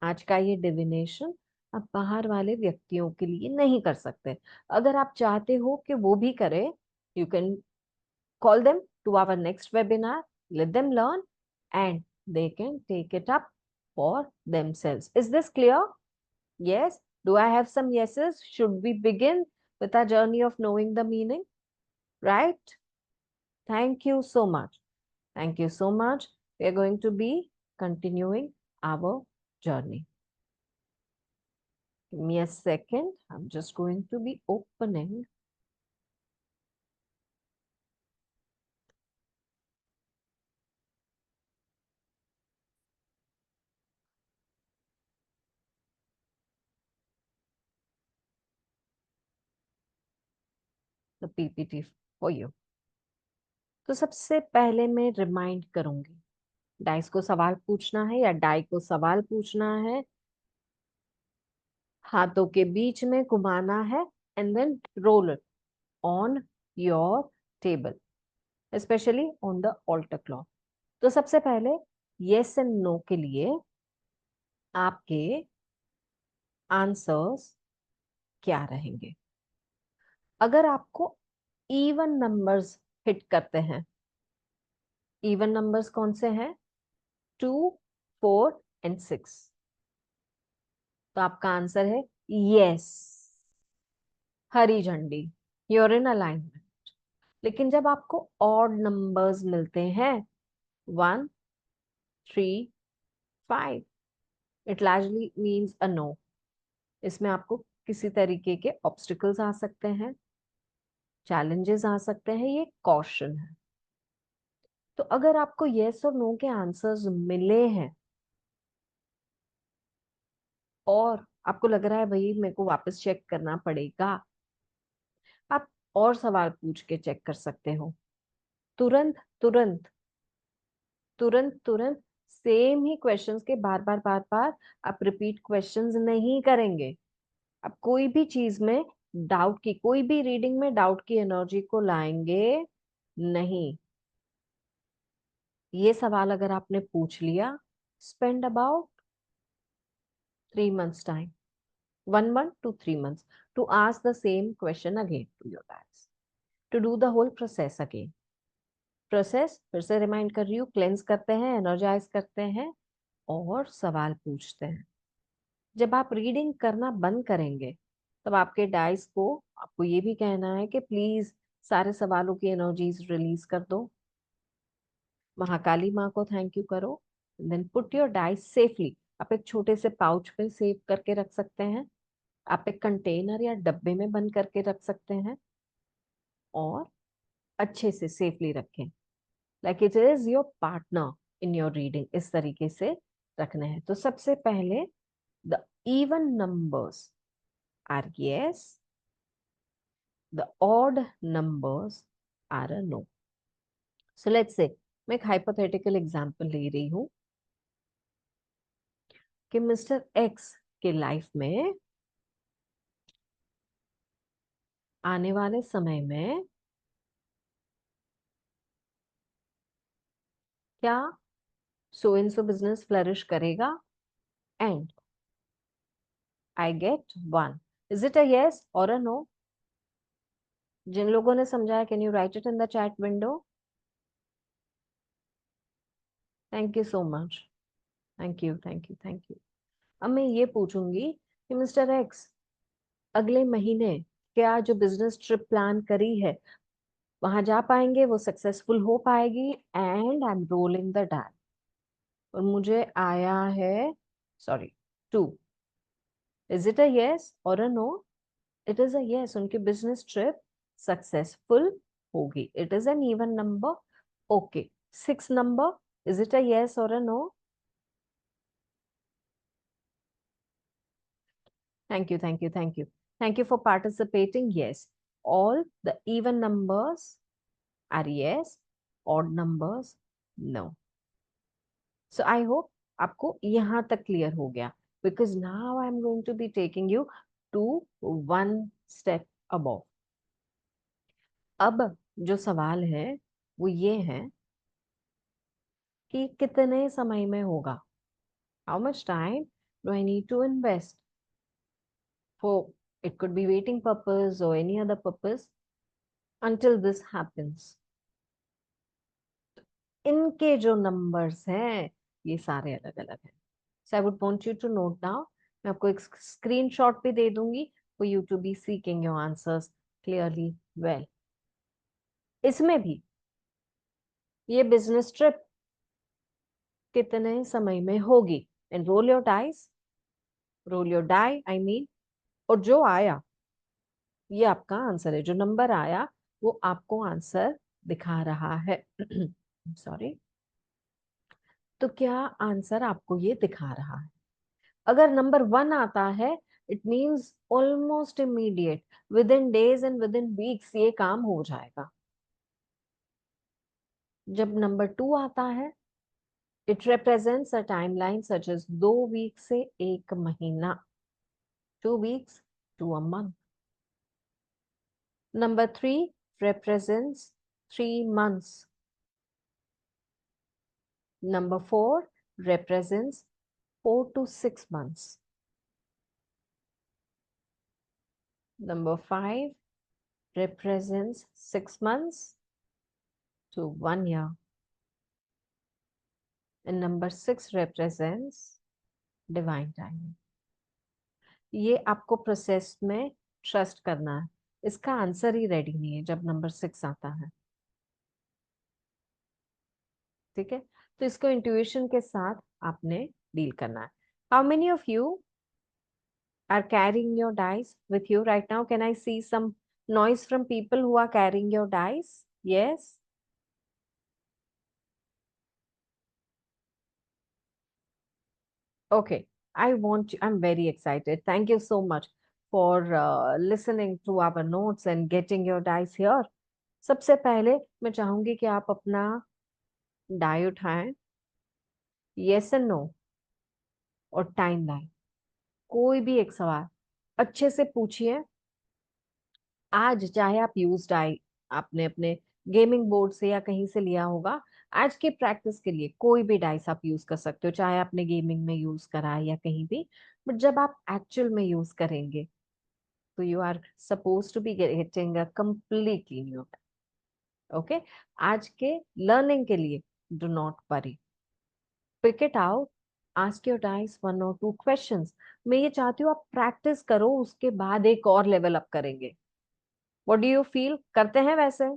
आज का ये डिविनेशन आप बाहर वाले व्यक्तियों के लिए नहीं कर सकते। अगर आप चाहते हो कि वो भी करे, you can call them to our next webinar, let them learn and they can take it up for themselves. Is this clear? Yes. Do I have some yeses? Should we begin with our journey of knowing the meaning? Right? Thank you so much. Thank you so much. We are going to be continuing our journey. Give me a second. I'm just going to be opening the PPT for you. तो सबसे पहले मैं remind करूंगी, dice को सवाल पूछना है या डाई को सवाल पूछना है, हाथों के बीच में घुमाना है and then roll it on your table, specially on the altar clock. तो सबसे पहले यस एंड नो के लिए आपके आंसर्स क्या रहेंगे? अगर आपको इवन नंबर्स हिट करते हैं, इवन नंबर्स कौन से हैं? 2, 4 एंड 6, तो आपका आंसर है यस, हरी झंडी, यूर इन अलाइनमेंट। लेकिन जब आपको ऑड नंबर्स मिलते हैं 1, 3, 5, it largely means a no. इसमें आपको किसी तरीके के ऑब्स्टिकल्स आ सकते हैं, चैलेंजेस आ सकते हैं, ये कॉशन है। तो अगर आपको यस और नो के आंसर्स मिले हैं और आपको लग रहा है भाई मेरे को वापस चेक करना पड़ेगा, आप और सवाल पूछ के चेक कर सकते हो। तुरंत तुरंत तुरंत तुरंत सेम ही क्वेश्चंस के बार बार बार बार आप रिपीट क्वेश्चंस नहीं करेंगे। आप कोई भी चीज में डाउट की, कोई भी रीडिंग में डाउट की एनर्जी को लाएंगे नहीं। ये सवाल अगर आपने पूछ लिया, spend about 3 months time, 1 month to 3 months to ask the same question again to your guys, to do the whole process again। Process फिर से रिमाइंड कर रही हूँ, क्लेंस करते हैं, एनर्जाइज करते हैं और सवाल पूछते हैं। जब आप रीडिंग करना बंद करेंगे तब आपके डाइस को आपको ये भी कहना है कि प्लीज सारे सवालों की एनर्जीज रिलीज कर दो, महाकाली माँ को थैंक यू करो, then put your dice safely. आप एक छोटे से पाउच में सेव करके रख सकते हैं, आप एक कंटेनर या डब्बे में बंद करके रख सकते हैं और अच्छे से सेफली रखें, like it is your partner in your reading. इस तरीके से रखना है। तो सबसे पहले the even numbers are yes, the odd numbers are a no। So let's say मैं एक hypothetical example ले रही हूँ कि मिस्टर एक्स के लाइफ में आने वाले समय में क्या सो इन सो बिजनेस फ्लरिश करेगा and I get 1। Is it a yes और अ no? जिन लोगों ने समझाया, can you right it in the chat window? Thank you so much, thank you thank you thank you. अब मैं ये पूछूंगी कि मिस्टर एक्स अगले महीने क्या जो बिजनेस ट्रिप प्लान करी है वहां जा पाएंगे, वो सक्सेसफुल हो पाएगी? And I am rolling the die और मुझे आया है sorry 2। Is it a yes और a no? It is a yes, उनकी बिजनेस ट्रिप सक्सेसफुल होगी। It is an even number. Okay, 6 number, is it a yes और a no? Thank you thank you thank you thank you for participating. Yes, all the even numbers are yes, odd numbers no। So I hope आपको यहाँ तक clear हो गया, because now I'm going to be taking you to one step above। अब जो सवाल है वो ये है कि कितने समय में होगा, how much time do I need to invest for, it could be waiting purpose or any other purpose until this happens। इनके जो नंबर्स हैं ये सारे अलग अलग हैं। So I would want you to note down। मैं आपको एक स्क्रीनशॉट भी दे दूंगी for you to be seeking your answers clearly well। इसमें भी ये बिजनेस ट्रिप कितने समय में होगी, and roll your dice, roll your die I mean, और जो आया ये आपका आंसर है, जो नंबर आया वो आपको आंसर दिखा रहा है। सॉरी, तो क्या आंसर आपको ये दिखा रहा है? अगर नंबर 1 आता है it means almost immediate, within days and within weeks ये काम हो जाएगा। जब नंबर 2 आता है, it represents a timeline such as 2 week से 1 महीना, 2 weeks to a month. Number 3 represents 3 months. Number 4 represents 4 to 6 months. Number 5 represents 6 months to 1 year. And number 6 represents divine timing. ये आपको प्रोसेस में ट्रस्ट करना है। इसका आंसर ही ready नहीं है जब नंबर 6 आता है, ठीक है? तो इसको इंट्यूशन के साथ आपने डील करना है। How many of you are carrying your dice with you right now? Can I see some noise from people who are carrying your dice? Yes. Okay. I'm very excited. Thank you so much for listening to our notes and getting your dice here. सबसे पहले मैं चाहूंगी कि आप अपना die उठाएं, yes and no और timeline, कोई भी एक सवाल अच्छे से पूछिए। आज चाहे आप यूज डाई आपने अपने गेमिंग बोर्ड से या कहीं से लिया होगा, आज की प्रैक्टिस के लिए कोई भी डाइस आप यूज कर सकते हो, चाहे आपने गेमिंग में यूज करा है या कहीं भी। बट जब आप एक्चुअल में यूज करेंगे तो you are suppose to be getting a completely new. Okay, आज के लर्निंग के लिए do not worry, pick it out, ask your dice 1 or 2 questions. मैं ये चाहती हूँ आप प्रैक्टिस करो, उसके बाद एक और लेवल अप करेंगे। व्हाट डू यू फील, करते हैं वैसे?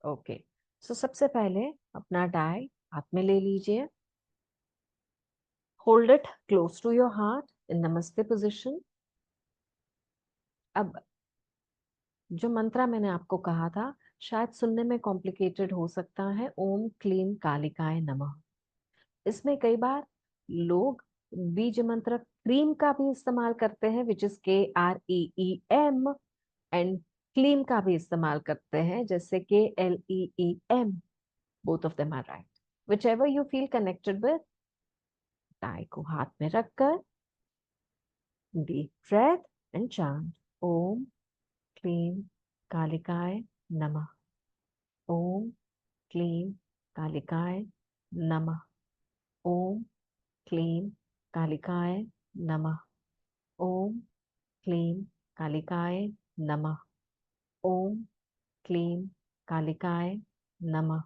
ओके, सो सबसे पहले अपना डाई हाथ में ले लीजिए, hold it close to your heart in namaste position. अब जो मंत्रा मैंने आपको कहा था, शायद सुनने में कॉम्प्लिकेटेड हो सकता है, ओम क्लीम कालिकाय नमः। इसमें कई बार लोग बीज मंत्र क्रीम का भी इस्तेमाल करते हैं, विच इज KREEM, एंड क्लीम का भी इस्तेमाल करते हैं जैसे KLEEM। Both of them are right, whichever you feel connected with। Die को हाथ में रखकर डीप ब्रेथ एंड चांट ओम क्लीम कालिकाय नमः, ओम क्लीम कालिकाय नमः, ओम क्लीम कालिकाय नमः, ओम क्लीम कालिकाय नमः, ओम क्लीम कालिकाय नमः,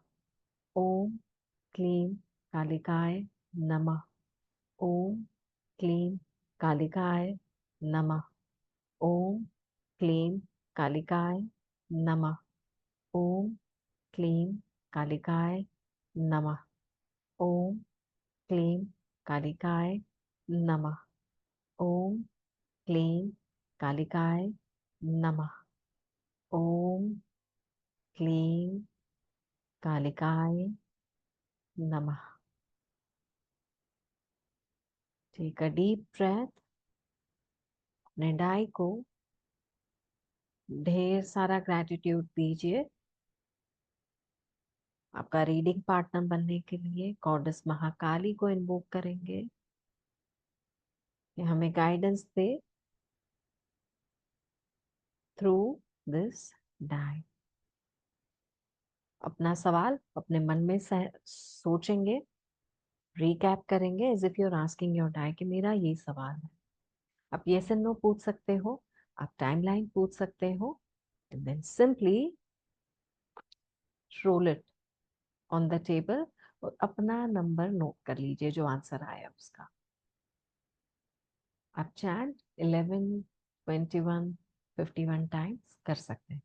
ओम क्लीम कालिकाय नमः, ओम क्लीम कालिकाय नमः, ओम क्लीम कालिकाय नमः, ओम क्लीम कालिकाय नमः, ओम क्लीम कालिकाय नमः, ओम क्लीम कालिकाय नमः, ओम क्लीम कालिकाय नमः। टेक अ डीप ब्रेथ, अपने डाई को ढेर सारा ग्रैटिट्यूड दीजिए आपका रीडिंग पार्टनर बनने के लिए। गॉडेस महाकाली को इन्वोक करेंगे कि हमें गाइडेंस दे थ्रू दिस डाई। अपना सवाल अपने मन में सोचेंगे, रिकैप करेंगे as if you are asking your die कि मेरा ये सवाल है। आप यस एंड नो पूछ सकते हो, आप टाइमलाइन पूछ सकते हो, and then simply roll it on the table और अपना नंबर नोट कर लीजिए जो आंसर आया उसका। आप चैंट 11, 21, 51 टाइम्स कर सकते हैं।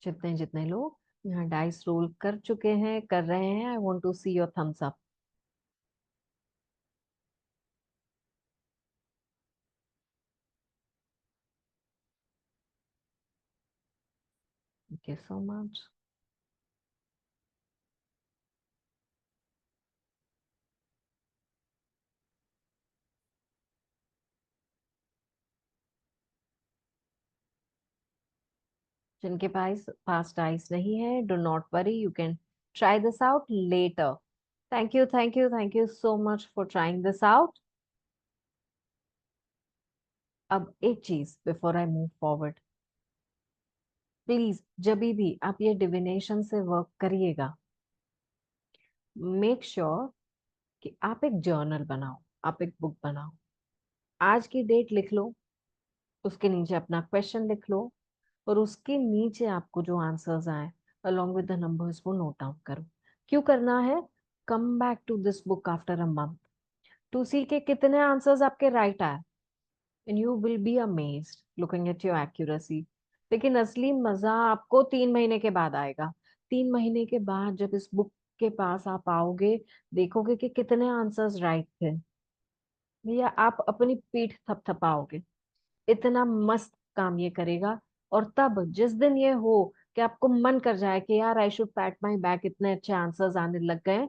जितने जितने लोग यहाँ डाइस रोल कर चुके हैं, कर रहे हैं, I want to see your thumbs up. Thank you so much. जिनके पास डाइस नहीं है, do not worry, you can try this out later. Thank you, thank you, thank you so much for trying this out. अब एक चीज before I move forward, please जब भी आप ये डिविनेशन से वर्क करिएगा, मेक श्योर कि आप एक जर्नल बनाओ, आप एक बुक बनाओ. आज की डेट लिख लो, उसके नीचे अपना क्वेश्चन लिख लो, और उसके नीचे आपको जो आंसर्स आए along with the numbers वो नोट डाउन करो. क्यों करना है? Come back to this book after a month to see के कितने आंसर्स आपके राइट आए, and you will be amazed looking at your accuracy. लेकिन असली मजा आपको 3 महीने के बाद आएगा. 3 महीने के बाद जब इस बुक के पास आप आओगे, देखोगे कि कितने आंसर्स राइट थे, भैया आप अपनी पीठ थपथपाओगे. इतना मस्त काम ये करेगा. और तब जिस दिन ये हो कि आपको मन कर जाए कि यार I should PAT my back, इतने अच्छे आंसर्स आने लग गए,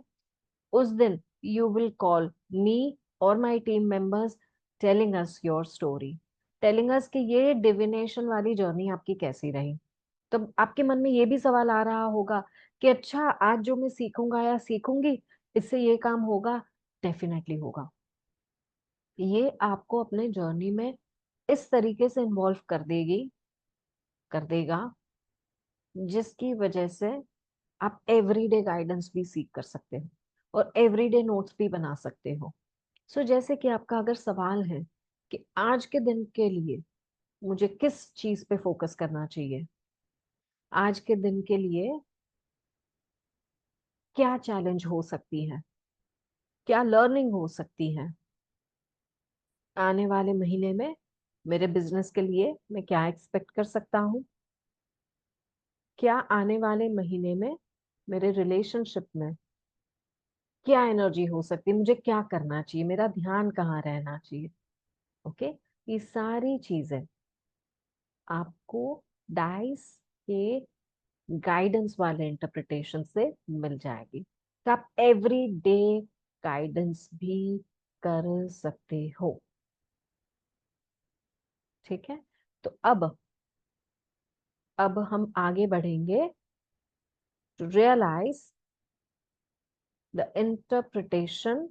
उस दिन यू विल कॉल मी और my team members, telling us your story, telling us कि ये डिविनेशन वाली जर्नी आपकी कैसी रही. तो आपके मन में ये भी सवाल आ रहा होगा कि अच्छा आज जो मैं सीखूंगा या सीखूंगी, इससे ये काम होगा. डेफिनेटली होगा. ये आपको अपने जर्नी में इस तरीके से इन्वॉल्व कर देगा, जिसकी वजह से आप एवरीडे गाइडेंस भी सीख कर सकते हो और एवरीडे नोट्स भी बना सकते हो. सो जैसे कि आपका अगर सवाल है कि आज के दिन के लिए मुझे किस चीज पे फोकस करना चाहिए, आज के दिन के लिए क्या चैलेंज हो सकती है, क्या लर्निंग हो सकती है, आने वाले महीने में मेरे बिजनेस के लिए मैं क्या एक्सपेक्ट कर सकता हूँ, क्या आने वाले महीने में मेरे रिलेशनशिप में क्या एनर्जी हो सकती है, मुझे क्या करना चाहिए, मेरा ध्यान कहाँ रहना चाहिए. ओके, ये सारी चीजें आपको डाइस के गाइडेंस वाले इंटरप्रिटेशन से मिल जाएगी. तो आप एवरी डे गाइडेंस भी कर सकते हो. ठीक है, तो अब हम आगे बढ़ेंगे to realise the interpretation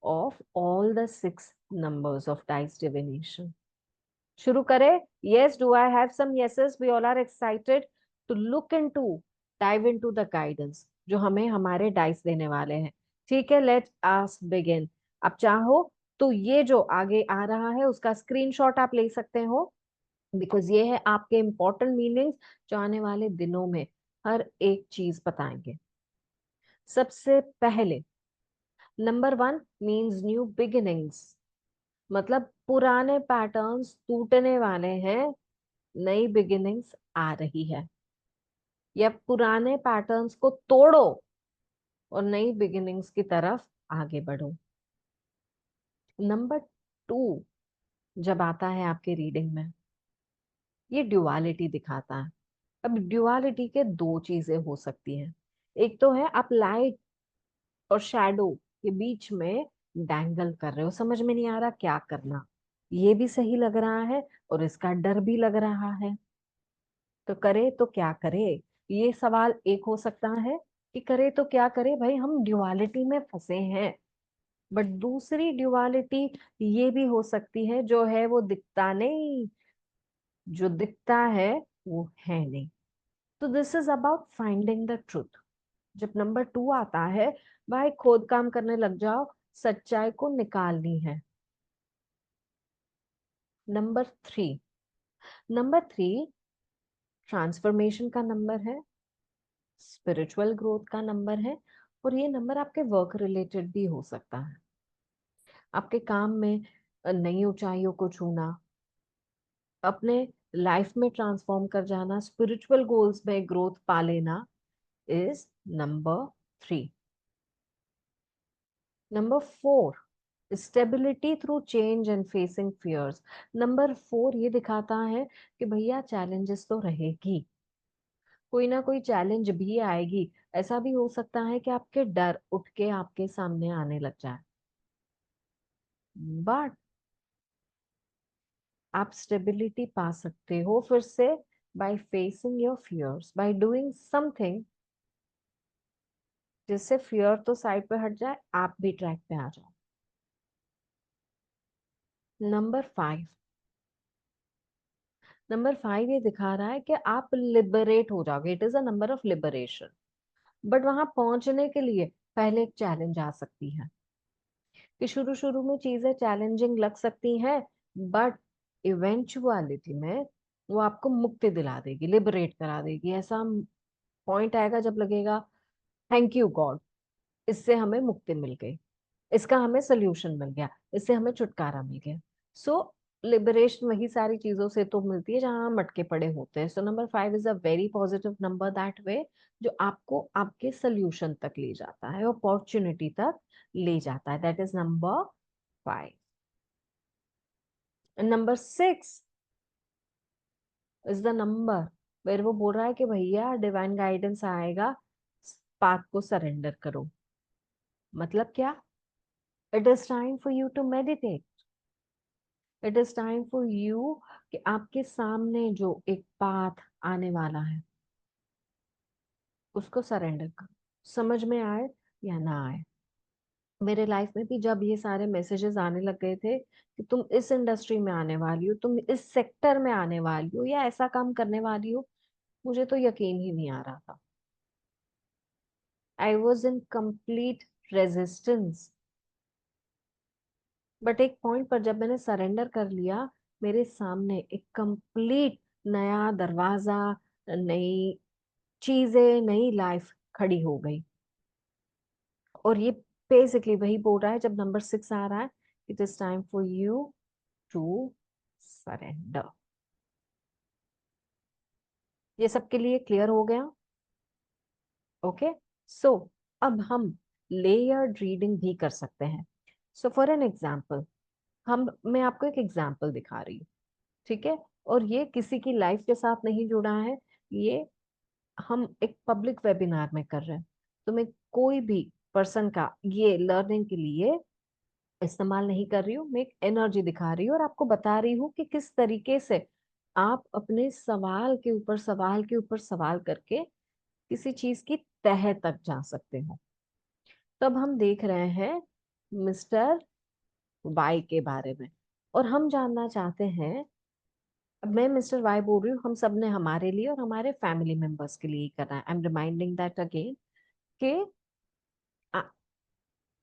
of all the 6 numbers of dice divination. शुरू करें? Yes, do I have some yeses? We all are excited to look into, dive into the guidance जो हमें हमारे डाइस देने वाले हैं. ठीक है, let us begin. अब चाहो तो ये जो आगे आ रहा है उसका स्क्रीनशॉट आप ले सकते हो, बिकॉज ये है आपके इंपॉर्टेंट मीनिंग्स जो आने वाले दिनों में हर एक चीज बताएंगे. सबसे पहले नंबर 1 मीन्स न्यू बिगिनिंग्स, मतलब पुराने पैटर्न्स टूटने वाले हैं, नई बिगिनिंग्स आ रही है. या पुराने पैटर्न्स को तोड़ो और नई बिगिनिंग्स की तरफ आगे बढ़ो. नंबर 2 जब आता है आपके रीडिंग में, ये ड्युअलिटी दिखाता है. अब ड्युअलिटी के दो चीजें हो सकती हैं. एक तो है आप लाइट और शैडो के बीच में डैंगल कर रहे हो, समझ में नहीं आ रहा क्या करना. ये भी सही लग रहा है और इसका डर भी लग रहा है. तो करे तो क्या करे, ये सवाल एक हो सकता है कि करे तो क्या करे भाई, हम ड्युअलिटी में फंसे हैं. बट दूसरी ड्युअलिटी ये भी हो सकती है, जो है वो दिखता नहीं, जो दिखता है वो है नहीं. तो this is about finding the truth. जब नंबर 2 आता है, भाई खोद काम करने लग जाओ, सच्चाई को निकालनी है. नंबर 3 ट्रांसफॉर्मेशन का नंबर है, स्पिरिचुअल ग्रोथ का नंबर है, और ये नंबर आपके वर्क रिलेटेड भी हो सकता है. आपके काम में नई ऊंचाइयों को छूना, अपने लाइफ में ट्रांसफॉर्म कर जाना, स्पिरिचुअल गोल्स में ग्रोथ पा लेना is number 3. Number 4 stability through change and facing fears. Number 4 ये दिखाता है कि भैया चैलेंजेस तो रहेगी, कोई ना कोई चैलेंज भी आएगी। ऐसा भी हो सकता है कि आपके डर उठ के आपके सामने आने लग जाए, बट आप स्टेबिलिटी पा सकते हो फिर से, by facing your fears, by doing something जिससे फियर तो साइड पे हट जाए, आप भी ट्रैक पे आ जाओ। नंबर 5, नंबर 5 ये दिखा रहा है कि आप लिबरेट हो जाओगे। It is a number of liberation, but वहां पहुंचने के लिए पहले एक चैलेंज आ सकती है, कि शुरू शुरू में चीजें चैलेंजिंग लग सकती हैं, बट इवेंचुअलिटी में वो आपको मुक्ति दिला देगी, लिबरेट करा देगी। ऐसा पॉइंट आएगा जब लगेगा थैंक यू गॉड, इससे हमें मुक्ति मिल गई, इसका हमें सोल्यूशन मिल गया, इससे हमें छुटकारा मिल गया। सो लिबरेशन वही सारी चीजों से तो मिलती है जहां हम अटके पड़े होते हैं। So number 5 is a very positive number that way, जो आपको आपके सोल्यूशन तक ले जाता है, अपॉर्चुनिटी तक ले जाता है। That is number 5। Number 6 is the number where वो बोल रहा है कि भैया डिवाइन गाइडेंस आएगा, पाथ को सरेंडर करो। मतलब क्या? It is time for you to meditate, it is time for you कि आपके सामने जो एक पाथ आने वाला है उसको सरेंडर करो, समझ में आए या ना आए। मेरे लाइफ में भी जब ये सारे मैसेजेस आने लग गए थे कि तुम इस इंडस्ट्री में आने वाली हो, तुम इस सेक्टर में आने वाली हो, या ऐसा काम करने वाली हो, मुझे तो यकीन ही नहीं आ रहा था। I was in complete resistance, but एक पॉइंट पर जब मैंने सरेंडर कर लिया, मेरे सामने एक कंप्लीट नया दरवाजा, नई चीजें, नई लाइफ खड़ी हो गई। और ये बेसिकली वही बोल रहा है जब नंबर 6 आ रहा है, it is time for you to surrender. ये सबके लिए क्लियर हो गया? ओके, सो अब हम लेयर्ड रीडिंग भी कर सकते हैं। सो फॉर एन एग्जाम्पल, मैं आपको एक एग्जाम्पल दिखा रही हूँ, ठीक है? और ये किसी की लाइफ के साथ नहीं जुड़ा है, ये हम एक पब्लिक वेबिनार में कर रहे हैं, तो मैं कोई भी पर्सन का ये लर्निंग के लिए इस्तेमाल नहीं कर रही हूँ। मैं एक एनर्जी दिखा रही हूँ और आपको बता रही हूँ कि किस तरीके से आप अपने सवाल के ऊपर सवाल के ऊपर सवाल करके किसी चीज की तह तक जा सकते हो। तब हम देख रहे हैं मिस्टर वाई के बारे में, और हम जानना चाहते हैं, अब मैं मिस्टर वाई बोल रही हूँ, हम सब ने हमारे लिए और हमारे फैमिली मेंबर्स के लिए ही करना है। I am reminding that again कि आ-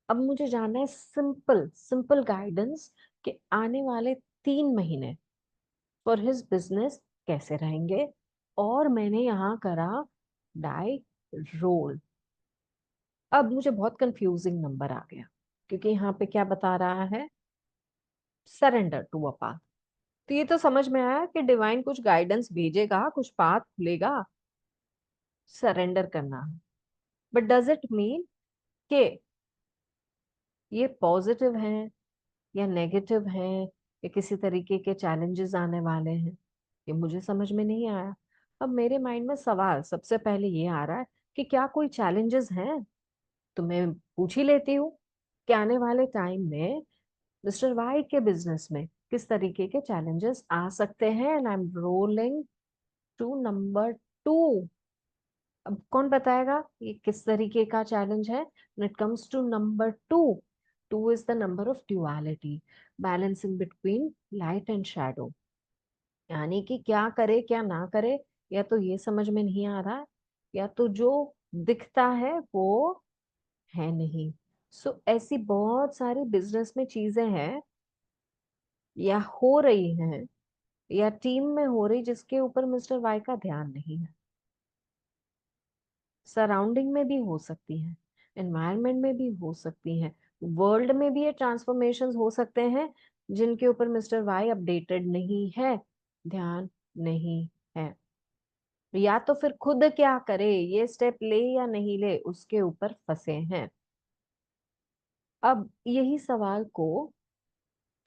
अब मुझे जानना है सिंपल सिंपल गाइडेंस कि आने वाले 3 महीने फॉर हिज बिजनेस कैसे रहेंगे। और मैंने यहाँ करा डाई रोल। अब मुझे बहुत कंफ्यूजिंग नंबर आ गया, क्योंकि यहाँ पे क्या बता रहा है, सरेंडर टू अ पाथ। तो ये तो समझ में आया कि डिवाइन कुछ गाइडेंस भेजेगा, कुछ पाथ खुलेगा, सरेंडर करना है। बट डज इट मीन कि ये पॉजिटिव है या नेगेटिव है, या किसी तरीके के चैलेंजेस आने वाले हैं? ये मुझे समझ में नहीं आया। अब मेरे माइंड में सवाल सबसे पहले ये आ रहा है कि क्या कोई चैलेंजेस हैं? तो मैं पूछ ही लेती हूँ कि आने वाले टाइम में मिस्टर वाई के बिजनेस में किस तरीके के चैलेंजेस आ सकते हैं। And I am rolling to number 2। अब कौन बताएगा ये किस तरीके का चैलेंज है? when it comes to number 2, 2 is the number of duality, balancing between light and shadow। यानी कि क्या करे क्या ना करे, या तो ये समझ में नहीं आ रहा है, या तो जो दिखता है वो है नहीं। सो ऐसी बहुत सारी बिजनेस में चीजें हैं या हो रही हैं, या टीम में हो रही, जिसके ऊपर मिस्टर वाई का ध्यान नहीं है। सराउंडिंग में भी हो सकती है, एनवायरनमेंट में भी हो सकती है, वर्ल्ड में भी ये ट्रांसफॉर्मेशन हो सकते हैं जिनके ऊपर मिस्टर वाई अपडेटेड नहीं है, ध्यान नहीं है। या तो फिर खुद क्या करे, ये स्टेप ले या नहीं ले, उसके ऊपर फंसे हैं। अब यही सवाल को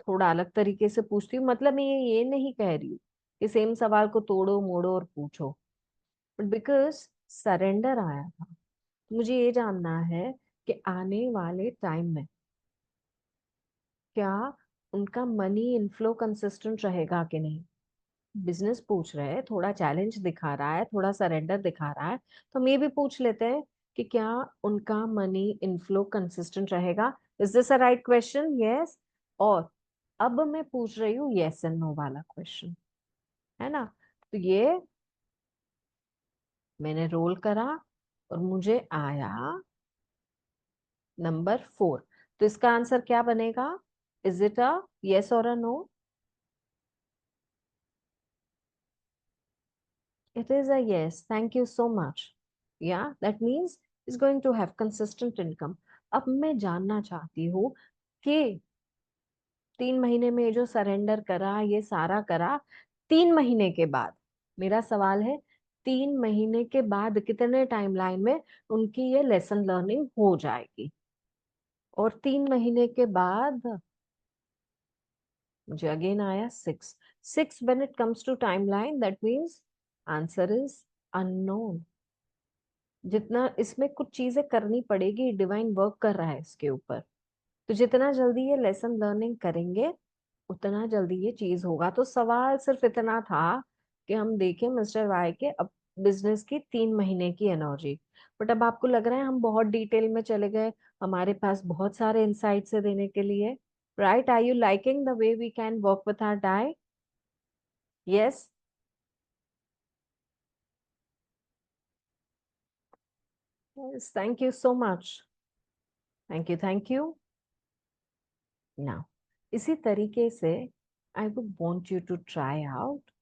थोड़ा अलग तरीके से पूछती हूँ, मतलब मैं ये नहीं कह रही हूँ कि सेम सवाल को तोड़ो मोड़ो और पूछो, बट बिकॉज सरेंडर आया था, मुझे ये जानना है कि आने वाले टाइम में क्या उनका मनी इनफ्लो कंसिस्टेंट रहेगा कि नहीं। बिजनेस पूछ रहे हैं, थोड़ा चैलेंज दिखा रहा है, थोड़ा सरेंडर दिखा रहा है, तो हम ये भी पूछ लेते हैं कि क्या उनका मनी इनफ्लो कंसिस्टेंट रहेगा। Is this a right question? Yes. और अब मैं पूछ रही हूँ यस एंड नो वाला क्वेश्चन, है ना। तो ये मैंने रोल करा और मुझे आया नंबर 4। तो इसका आंसर क्या बनेगा? इज इट अ यस और a no? It is a yes. Thank you so much. Yeah, that means is going to have consistent income. अब मैं जानना चाहती हूँ कि 3 महीने में जो सरेंडर करा, ये सारा करा, 3 महीने के बाद, मेरा सवाल है 3 महीने के बाद कितने टाइमलाइन में उनकी ये लेसन लर्निंग हो जाएगी। और 3 महीने के बाद मुझे अगेन आया 6 when it comes to timeline, that means answer is unknown। जितना इसमें कुछ चीजें करनी पड़ेगी, डिवाइन वर्क कर रहा है इसके ऊपर, तो जितना जल्दी ये लेसन लर्निंग करेंगे उतना जल्दी ये चीज होगा। तो सवाल सिर्फ इतना था कि हम देखें मिस्टर वाई के अब बिजनेस की 3 महीने की एनर्जी। बट अब आपको लग रहा है हम बहुत डिटेल में चले गए, हमारे पास बहुत सारे इंसाइट्स है देने के लिए, right? Are you liking the way we can work with our die? Yes. Yes, thank you so much. Thank you, thank you. Now, इसी तरीके से I would want you to try out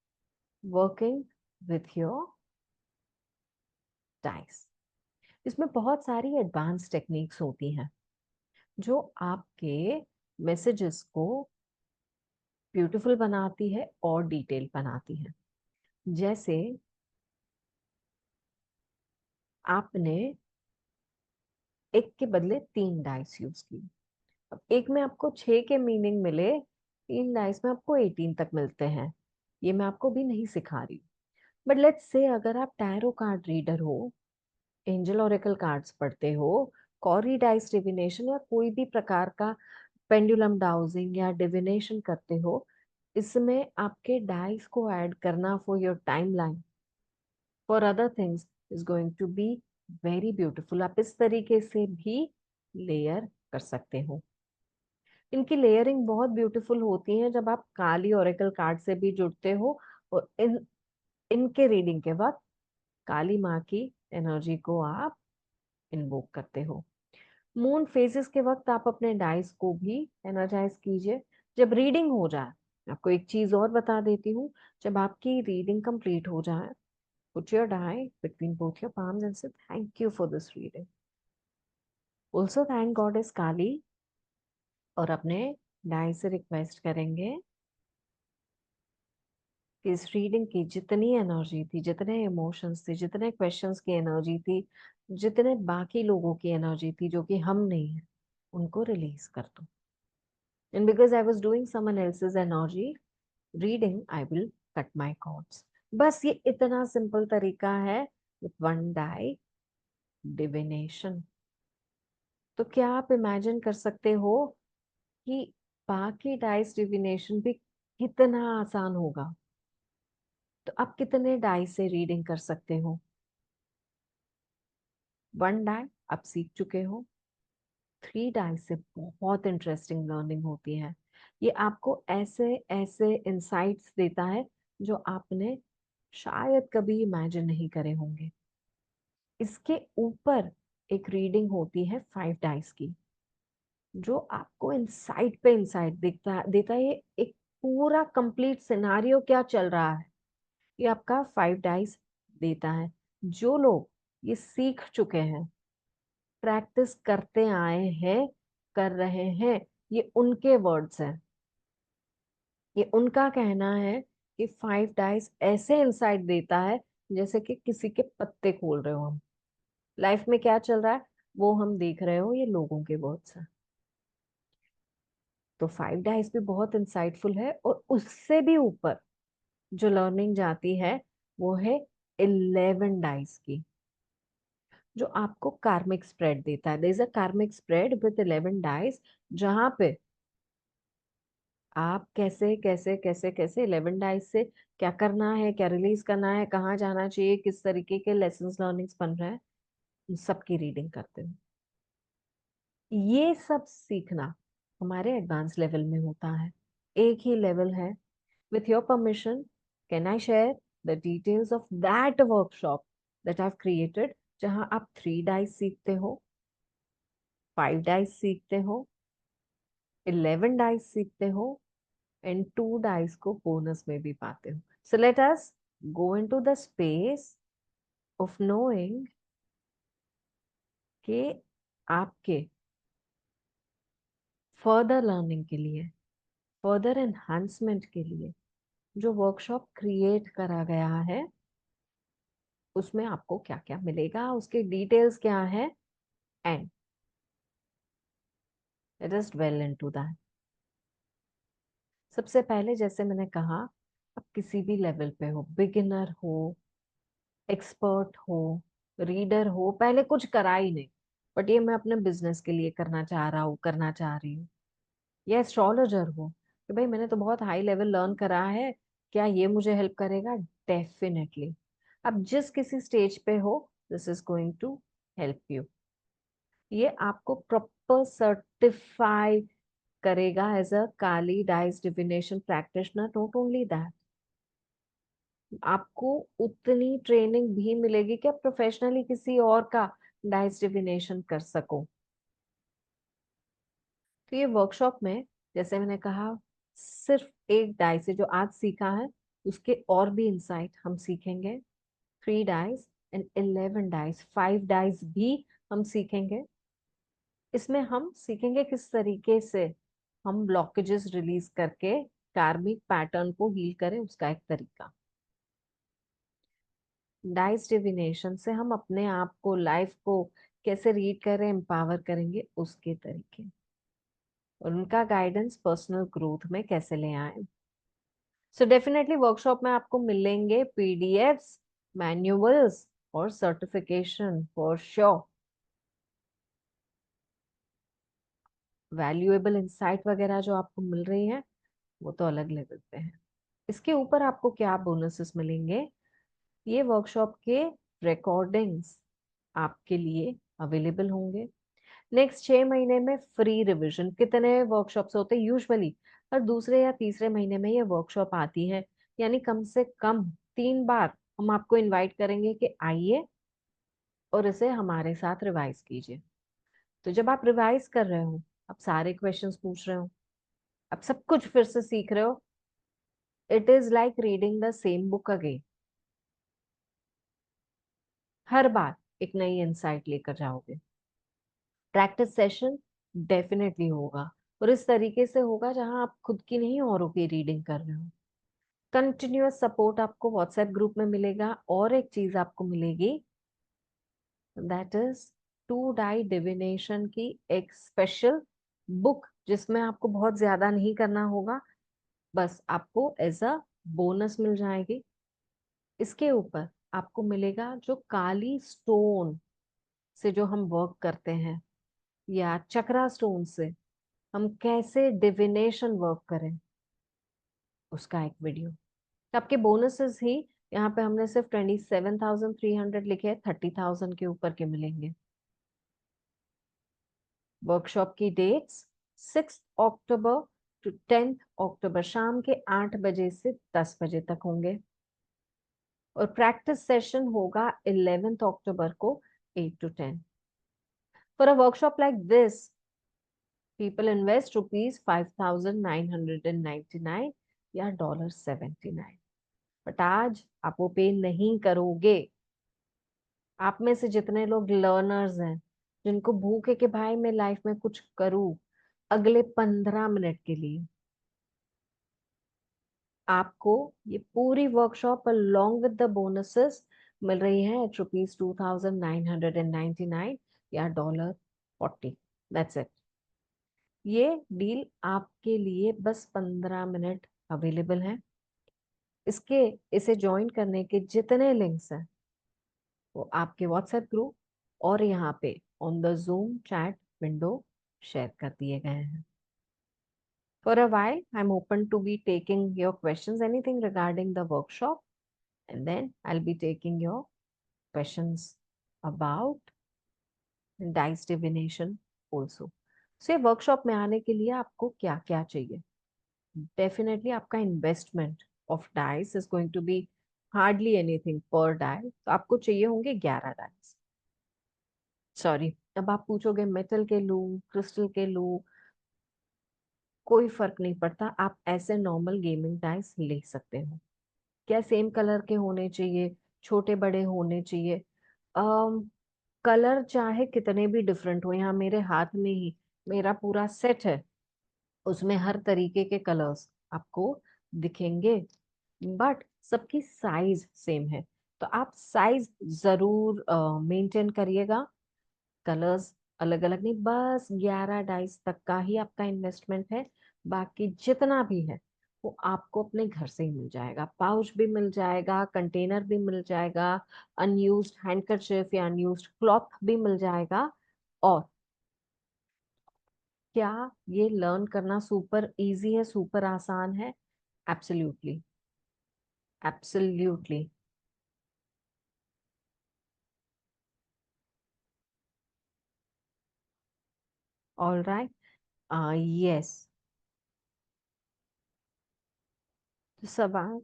working with your dice। इसमें बहुत सारी advance techniques होती हैं जो आपके मैसेजेस को ब्यूटीफुल बनाती है और डिटेल बनाती है। जैसे आपने एक के बदले 3 डाइस यूज की, अब एक में आपको 6 के मीनिंग मिले, 3 डाइस में आपको 18 तक मिलते हैं। ये मैं आपको भी नहीं सिखा रही, बट लेट्स से अगर आप टैरो कार्ड रीडर हो, एंजल ओरेकल कार्ड्स पढ़ते हो, कॉरी डाइस डिविनेशन या कोई भी प्रकार का पेंडुलम डाउजिंग या डिविनेशन करते हो, इसमें आपके डाइस को ऐड करना for your timeline, for other things, is going to be very beautiful. आप इस तरीके से भी लेयर कर सकते हो। इनकी लेयरिंग बहुत ब्यूटीफुल होती है जब आप काली ओरेकल कार्ड से भी जुड़ते हो और इनके रीडिंग के वक्त काली माँ की एनर्जी को आप इन्वोक करते हो। मून फेजेस के वक्त आप अपने डाइस को भी एनर्जाइज कीजिए। जब रीडिंग हो जाए, आपको एक चीज और बता देती हूँ, जब आपकी रीडिंग कंप्लीट हो जाए, put your die between both your palms and say thank you for this reading. Also thank goddess Kali, और अपने डाई से रिक्वेस्ट करेंगे कि इस रीडिंग की जितनी एनर्जी थी, जितने इमोशंस थे, जितने क्वेश्चंस की एनर्जी थी, जितने बाकी लोगों की एनर्जी थी जो कि हम नहीं है, उनको रिलीज कर दो। And because I was doing someone else's energy reading, I will cut my cords। बस ये इतना सिंपल तरीका है with one die divination। तो क्या आप इमेजिन कर सकते हो कि बाकी डाइस डिविनेशन भी कितना आसान होगा? तो आप कितने डाई से रीडिंग कर सकते हो? 1 डाई आप सीख चुके हो, 3 डाई से बहुत इंटरेस्टिंग लर्निंग होती है। ये आपको ऐसे ऐसे इंसाइट्स देता है जो आपने शायद कभी इमेजिन नहीं करे होंगे। इसके ऊपर एक रीडिंग होती है 5 डाइस की, जो आपको इंसाइट पे इंसाइट देता है। ये एक पूरा कंप्लीट सिनारियो क्या चल रहा है, ये आपका 5 डाइस देता है। जो लोग ये सीख चुके हैं, प्रैक्टिस करते आए हैं, कर रहे हैं, ये उनके वर्ड्स हैं, ये उनका कहना है कि 5 डाइस ऐसे इंसाइट देता है जैसे कि किसी के पत्ते खोल रहे हो हम। लाइफ में क्या चल रहा है वो हम देख रहे हो, ये लोगों के वर्ड्स हैं। तो 5 डाइस भी बहुत इंसाइटफुल है, और उससे भी ऊपर जो लर्निंग जाती है वो है 11 डाइस की, जो आपको कार्मिक स्प्रेड देता है. देयर इज अ कार्मिक स्प्रेड विद 11 डाइस, जहां पे आप कैसे कैसे कैसे कैसे 11 डाइस से क्या करना है, क्या रिलीज करना है, कहाँ जाना चाहिए, किस तरीके के लेसन लर्निंग्स बन रहे हैं, इन सबकी रीडिंग करते हैं. ये सब सीखना हमारे एडवांस लेवल में होता है. एक ही लेवल है. With your permission, can I share the details of that workshop that I have created, जहां आप 3 डाइस सीखते हो, 5 डाइस सीखते हो, 11 डाइस सीखते हो, एंड 2 डाइस को बोनस में भी पाते हो. So let us go into the space of knowing कि आपके फर्दर लर्निंग के लिए, फर्दर एनहांसमेंट के लिए जो वर्कशॉप क्रिएट करा गया है, उसमें आपको क्या क्या मिलेगा, उसके डिटेल्स क्या है, and let us well into that. सबसे पहले, जैसे मैंने कहा, आप किसी भी लेवल पे हो, बिगिनर हो, एक्सपर्ट हो, रीडर हो, पहले कुछ करा ही नहीं, बट ये मैं अपने बिजनेस के लिए करना चाह रहा हूँ, करना चाह रही हूँ, या एस्ट्रोलॉजर हो कि भाई मैंने तो बहुत हाई लेवल लर्न करा है, क्या ये मुझे हेल्प करेगा? डेफिनेटली. अब जिस किसी स्टेज पे हो, this is going to help you. ये आपको प्रॉपर सर्टिफाई करेगा as a Kali dice divination practitioner. Not only that, आपको उतनी ट्रेनिंग भी मिलेगी कि आप प्रोफेशनली किसी और का डाइस डिविनेशन कर सको. तो ये वर्कशॉप में, जैसे मैंने कहा, सिर्फ एक डाई से जो आज सीखा है उसके और भी इंसाइट हम सीखेंगे. 3 डाइस एंड 11 डाइस, 5 डाइस भी हम सीखेंगे. इसमें हम सीखेंगे किस तरीके से हम ब्लॉकेजेस रिलीज करके कार्मिक पैटर्न को हील करें, उसका एक तरीका. डाइस डिविनेशन से हम अपने आप को, लाइफ को कैसे रीड करें, एम्पावर करेंगे, उसके तरीके, और उनका गाइडेंस पर्सनल ग्रोथ में कैसे ले आए. सो डेफिनेटली वर्कशॉप में आपको मिलेंगे पीडीएफ्स, मैन्युअल्स और certification for sure. Valuable insight वगैरह जो आपको मिल रही है वो तो अलग लेवल पे है. इसके ऊपर आपको क्या बोनसेस मिलेंगे, ये वर्कशॉप के रिकॉर्डिंग्स आपके लिए अवेलेबल होंगे. नेक्स्ट 6 महीने में फ्री रिवीजन. कितने वर्कशॉप्स होते हैं यूजुअली? हर दूसरे या तीसरे महीने में ये वर्कशॉप आती है, यानी कम से कम 3 बार हम आपको इनवाइट करेंगे कि आइए और इसे हमारे साथ रिवाइज कीजिए. तो जब आप रिवाइज कर रहे हो, आप सारे क्वेश्चंस पूछ रहे हो, आप सब कुछ फिर से सीख रहे हो, it is like reading the same book again. हर बार एक नई इंसाइट लेकर जाओगे. प्रैक्टिस सेशन डेफिनेटली होगा, और इस तरीके से होगा जहां आप खुद की नहीं औरों की रीडिंग कर रहे हो. कंटिन्यूअस सपोर्ट आपको व्हाट्सएप ग्रुप में मिलेगा, और एक चीज आपको मिलेगी, दैट इज 2 डाई डिविनेशन की एक स्पेशल बुक, जिसमें आपको बहुत ज्यादा नहीं करना होगा, बस आपको एज अ बोनस मिल जाएगी. इसके ऊपर आपको मिलेगा जो काली स्टोन से जो हम वर्क करते हैं, या चक्रा स्टोन से हम कैसे डिविनेशन वर्क करें, उसका एक वीडियो. आपके बोनसेस ही यहाँ पे हमने सिर्फ 27,300 लिखे हैं, 30,000 के ऊपर के मिलेंगे. वर्कशॉप की डेट्स 6 अक्टूबर टू 10 अक्टूबर शाम के 8 बजे से 10 बजे तक होंगे, और प्रैक्टिस सेशन होगा 11 अक्टूबर को 8 to 10. For a workshop like this, people invest rupees 5,999 या $79. बट आज आप वो पे नहीं करोगे. आप में से जितने लोग लर्नर्स हैं, जिनको भूख है कि भाई मैं लाइफ में कुछ करूं, अगले 15 मिनट के लिए आपको ये पूरी workshop along with the bonuses मिल रही है एट ₹2,999 या $40. That's it. ये डील आपके लिए बस 15 मिनट अवेलेबल है। इसे ज्वाइन करने के जितने लिंक्स हैं वो आपके व्हाट्सएप ग्रुप और यहाँ पे on the zoom chat window share कर दिए गए हैं। For a while, I'm open to be taking your questions, anything regarding the workshop, and then I'll be taking your questions about dice divination also. So, ये workshop में आने के लिए आपको क्या क्या चाहिए? Definitely आपका investment of dice is going to be hardly anything पर डाई। तो आपको चाहिए होंगे 11 डाइस। सॉरी, अब आप पूछोगे मेटल के लूं, क्रिस्टल के लूं, कोई फर्क नहीं पड़ता, आप ऐसे नॉर्मल गेमिंग डाइस ले सकते हो। क्या सेम कलर के होने चाहिए, छोटे बड़े होने चाहिए? कलर चाहे कितने भी डिफरेंट हो, यहाँ मेरे हाथ में ही मेरा पूरा सेट है, उसमें हर तरीके के कलर्स आपको दिखेंगे, बट सबकी साइज सेम है। तो आप साइज जरूर मेंटेन करिएगा। कलर्स अलग अलग नहीं, बस 11 डाइस तक का ही आपका इन्वेस्टमेंट है। बाकी जितना भी है वो आपको अपने घर से ही मिल जाएगा। पाउच भी मिल जाएगा, कंटेनर भी मिल जाएगा, अनयूज्ड हैंडकरचिफ या अनयूज्ड क्लॉथ भी मिल जाएगा। और क्या ये लर्न करना सुपर इजी है, सुपर आसान है? Absolutely, absolutely. All right, yes. सवाल।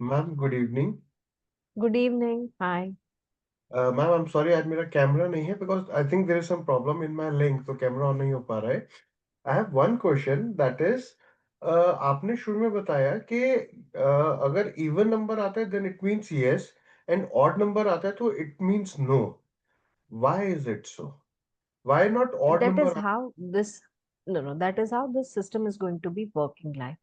Ma'am good evening. Good evening, hi. Ma'am I am sorry, आज मेरा कैमरा नहीं है because I think there is some problem in my link, तो कैमरा ऑन नहीं हो पा रहा है। I have one question that is, आपने शुरू में बताया कि अगर इवन नंबर आता है then it means yes, and odd number आता है तो it means no. Why is it so? Why not odd That is number? how this, no, that is how this system is going to be working like,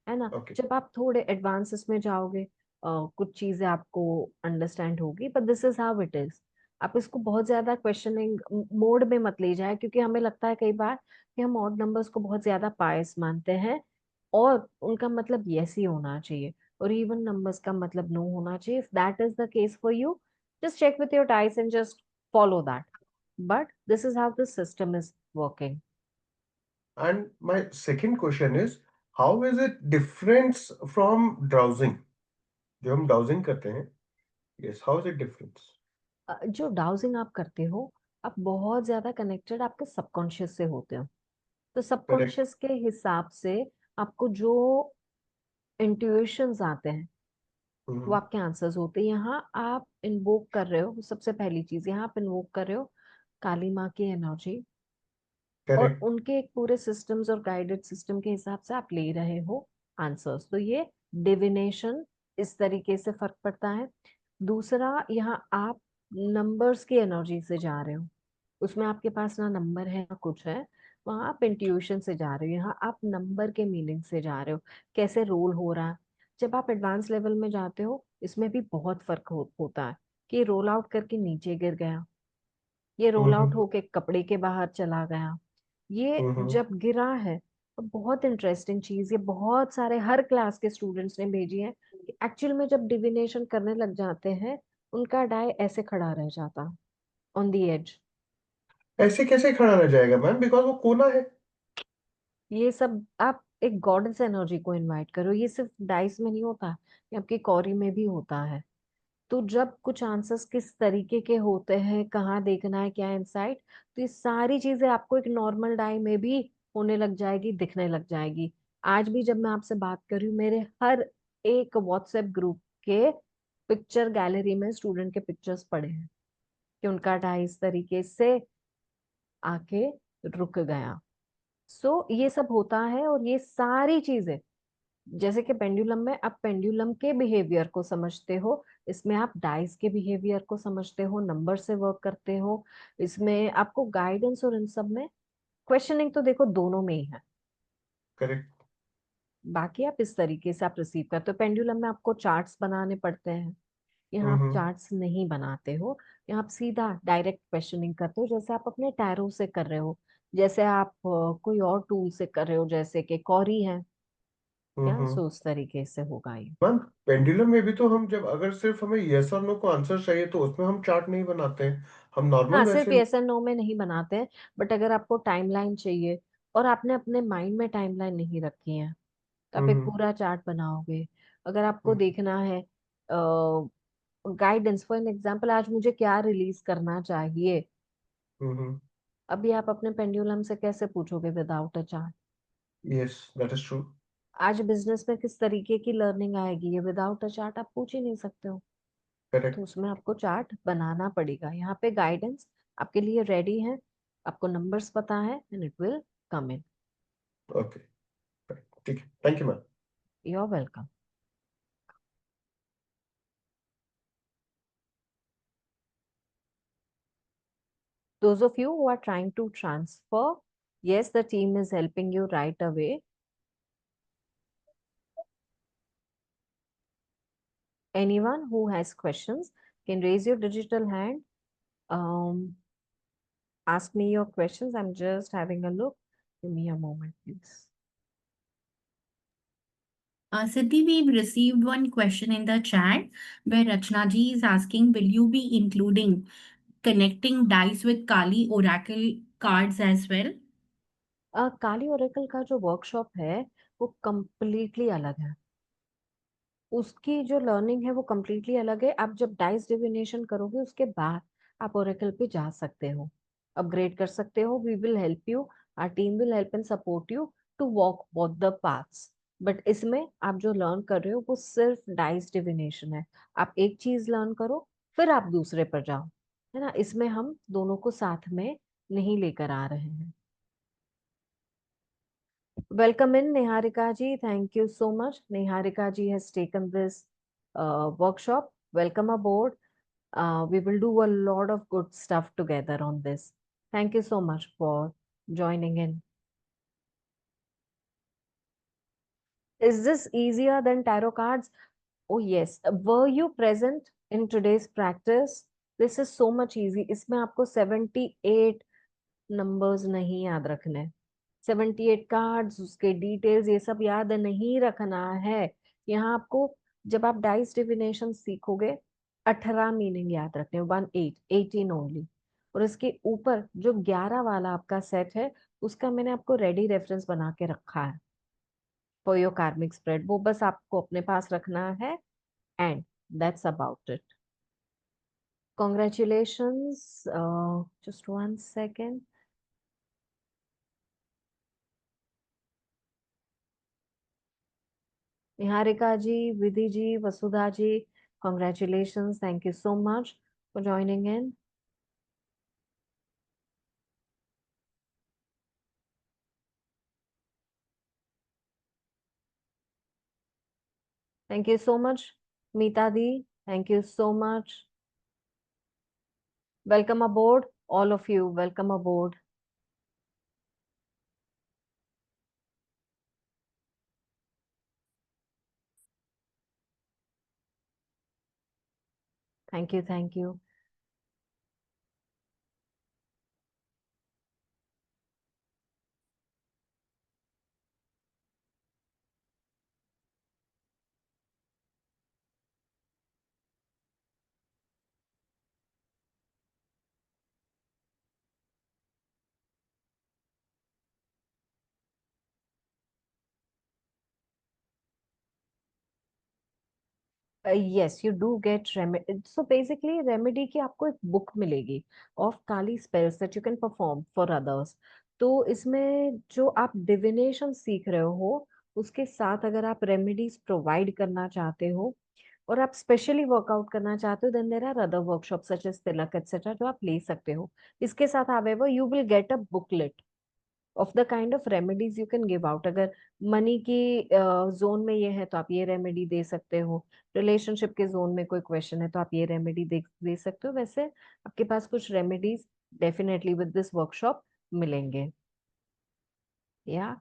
है ना? Okay, जब आप थोड़े advances में जाओगे कुछ चीजें आपको अंडरस्टैंड होगी, but this is how it is। आप इसको बहुत ज्यादा क्वेश्चनिंग मोड में मत ले जाए, क्योंकि हमें लगता है कई बार कि हम ऑड नंबर्स को बहुत ज्यादा पायस मानते हैं और उनका मतलब यस ही होना चाहिए, और इवन नंबर्स का मतलब नो होना चाहिए। If that is the case for you, just check with your dice and just follow that, but this is how the system is working। And my second question is, how is it difference from dowsing? जो हम dowsing करते हैं, yes, how is it difference? जो dowsing आप करते हो, आप बहुत ज्यादा कनेक्टेड आपके सबकॉन्शियस से होते हो। तो करेक्ट। सबकॉन्शियस के हिसाब से आपको जो इंट्यूशंस आते हैं वो आपके आंसर्स होते हैं। यहाँ आप इन्वोक कर रहे हो, सबसे पहली चीज यहाँ आप इन्वोक कर रहे हो काली माँ की एनर्जी, और करेक्ट। उनके एक पूरे सिस्टम्स और गाइडेड सिस्टम के हिसाब से आप ले रहे हो आंसर्स। तो ये डिविनेशन इस तरीके से फर्क पड़ता है। दूसरा, यहाँ आप नंबर्स की एनर्जी से जा रहे हो, उसमें आपके पास ना नंबर है ना कुछ है, वहां आप इंट्यूशन से जा रहे हो, यहाँ आप नंबर के मीनिंग से जा रहे हो, कैसे रोल हो रहा है। जब आप एडवांस लेवल में जाते हो, इसमें भी बहुत फर्क होता है कि रोल आउट करके नीचे गिर गया, ये रोल आउट हम्म। होके कपड़े के बाहर चला गया, ये हम्म। जब गिरा है। तो बहुत इंटरेस्टिंग चीज, ये बहुत सारे हर क्लास के स्टूडेंट्स ने भेजी है कि एक्चुअल में जब डिविनेशन करने लग जाते हैं, उनका डाई ऐसे खड़ा रह जाता, ऑन दी एज। ऐसे कैसे खड़ा रह जाएगा मैम, बिकॉज वो कोना है। ये सब आप एक गॉडेस एनर्जी को इनवाइट करो, ये सिर्फ डाइस में नहीं होता, ये आपकी कौरी में भी होता है। तो जब कुछ आंसर्स किस तरीके के होते हैं, कहाँ देखना है, क्या इंसाइट, तो ये सारी चीजें आपको एक नॉर्मल डाई में भी होने लग जाएगी, दिखने लग जाएगी। आज भी जब मैं आपसे बात कर रही हूँ, मेरे हर एक व्हाट्सएप ग्रुप के पिक्चर गैलरी में स्टूडेंट के पिक्चर्स पड़े हैं कि उनका डाई इस तरीके से आके रुक गया। सो ये सब होता है, और ये सारी चीजें जैसे कि पेंडुलम में आप पेंडुलम के बिहेवियर को समझते हो, इसमें आप डाइस के बिहेवियर को समझते हो, नंबर से वर्क करते हो, इसमें आपको गाइडेंस, और इन सब में क्वेश्चनिंग तो देखो दोनों में ही है। करेक्ट। बाकी आप इस तरीके से आप रिसीव करते हो। पेंडुलम में आपको चार्ट्स बनाने पड़ते हैं, यहाँ आप चार्ट्स नहीं बनाते हो, यहाँ आप सीधा डायरेक्ट क्वेश्चनिंग करते हो, जैसे आप अपने टैरो से कर रहे हो, जैसे आप कोई और टूल से कर रहे हो, जैसे कि कॉरी है क्या, सो उस तरीके से होगा ये। मैम पेंडुलम में भी तो हम जब अगर सिर्फ हमें यस और नो को आंसर चाहिए तो उसमें हम चार्ट नहीं बनाते हैं, हम हाँ, नॉर्मल सिर्फ वैसे। यस एंड नो में नहीं बनाते हैं, बट अगर आपको टाइमलाइन चाहिए और आपने अपने माइंड में टाइमलाइन नहीं रखी है, तो आप एक हम्म पूरा चार्ट बनाओगे। अगर आपको हम्म देखना है गाइडेंस, फॉर एन एग्जांपल, आज मुझे क्या रिलीज करना चाहिए, हम्म अभी आप अपने पेंडुलम से कैसे पूछोगे without a chart? Yes that is true. आज बिजनेस में किस तरीके की लर्निंग आएगी, ये विदाउट अ चार्ट आप पूछ ही नहीं सकते हो। तो करेक्ट। उसमें आपको चार्ट बनाना पड़ेगा। यहाँ पे गाइडेंस आपके लिए रेडी है, आपको नंबर्स पता है, and it will come in. Okay, ठीक है, thank you ma'am. You are welcome. Those of you who are trying to transfer, yes, the team is helping you right away. Anyone who has questions can raise your digital hand. Um, ask me your questions. I'm just having a look. Give me a moment, please. Siddhi, we've received one question in the chat where Rachna ji is asking, will you be including connecting dice with Kali Oracle cards as well? Kali Oracle का जो workshop है वो completely अलग है। उसकी जो learning है वो कम्प्लीटली अलग है। आप जब डाइस डिविनेशन करोगे उसके बाद आप ओरेकल पे जा सकते हो, अपग्रेड कर सकते हो। We will help you, our team will help and support you to walk both the paths. But इसमें आप जो लर्न कर रहे हो वो सिर्फ डाइस डिविनेशन है। आप एक चीज लर्न करो फिर आप दूसरे पर जाओ, है ना। इसमें हम दोनों को साथ में नहीं लेकर आ रहे हैं। Welcome in, Niharika ji. Thank you so much. Niharika ji has taken this workshop. Welcome aboard. We will do a lot of good stuff together on this. Thank you so much for joining in. Is this easier than tarot cards? Oh, yes. Were you present in today's practice? This is so much easy. इसमें आपको 78 numbers नहीं याद रखने, 78 cards, उसके details, ये सब याद नहीं रखना है। यहाँ आपको जब आप डाइस डिविनेशन सीखोगे 18 मीनिंग याद रखने, 18 ओनली। और इसके ऊपर जो 11 वाला आपका सेट है उसका मैंने आपको रेडी रेफरेंस बना के रखा है फॉर योर कार्मिक स्प्रेड, वो बस आपको अपने पास रखना है, and that's about it. Congratulations. Just 1 second. Niharika ji, Vidhi ji, Vasudha ji, congratulations. Thank you so much for joining in. Thank you so much, Meeta di. Thank you so much. Welcome aboard, all of you. Welcome aboard. Thank you, thank you. Yes, you do get remedy. So basically, remedy की आपको एक book मिलेगी of Kali spells that you can perform for others. तो इसमें जो आप divination सीख रहे हो उसके साथ अगर आप रेमेडीज प्रोवाइड करना चाहते हो और आप स्पेशली वर्कआउट करना चाहते हो, then there are other workshop such as tilak etcetera जो आप ले सकते हो। इसके साथ however you will get a booklet of the kind of remedies you can give out. अगर मनी की जोन में ये है तो आप ये रेमेडी दे सकते हो, रिलेशनशिप के जोन में कोई क्वेश्चन है तो आप ये रेमेडी दे सकते हो। वैसे आपके पास कुछ remedies definitely with this workshop मिलेंगे। या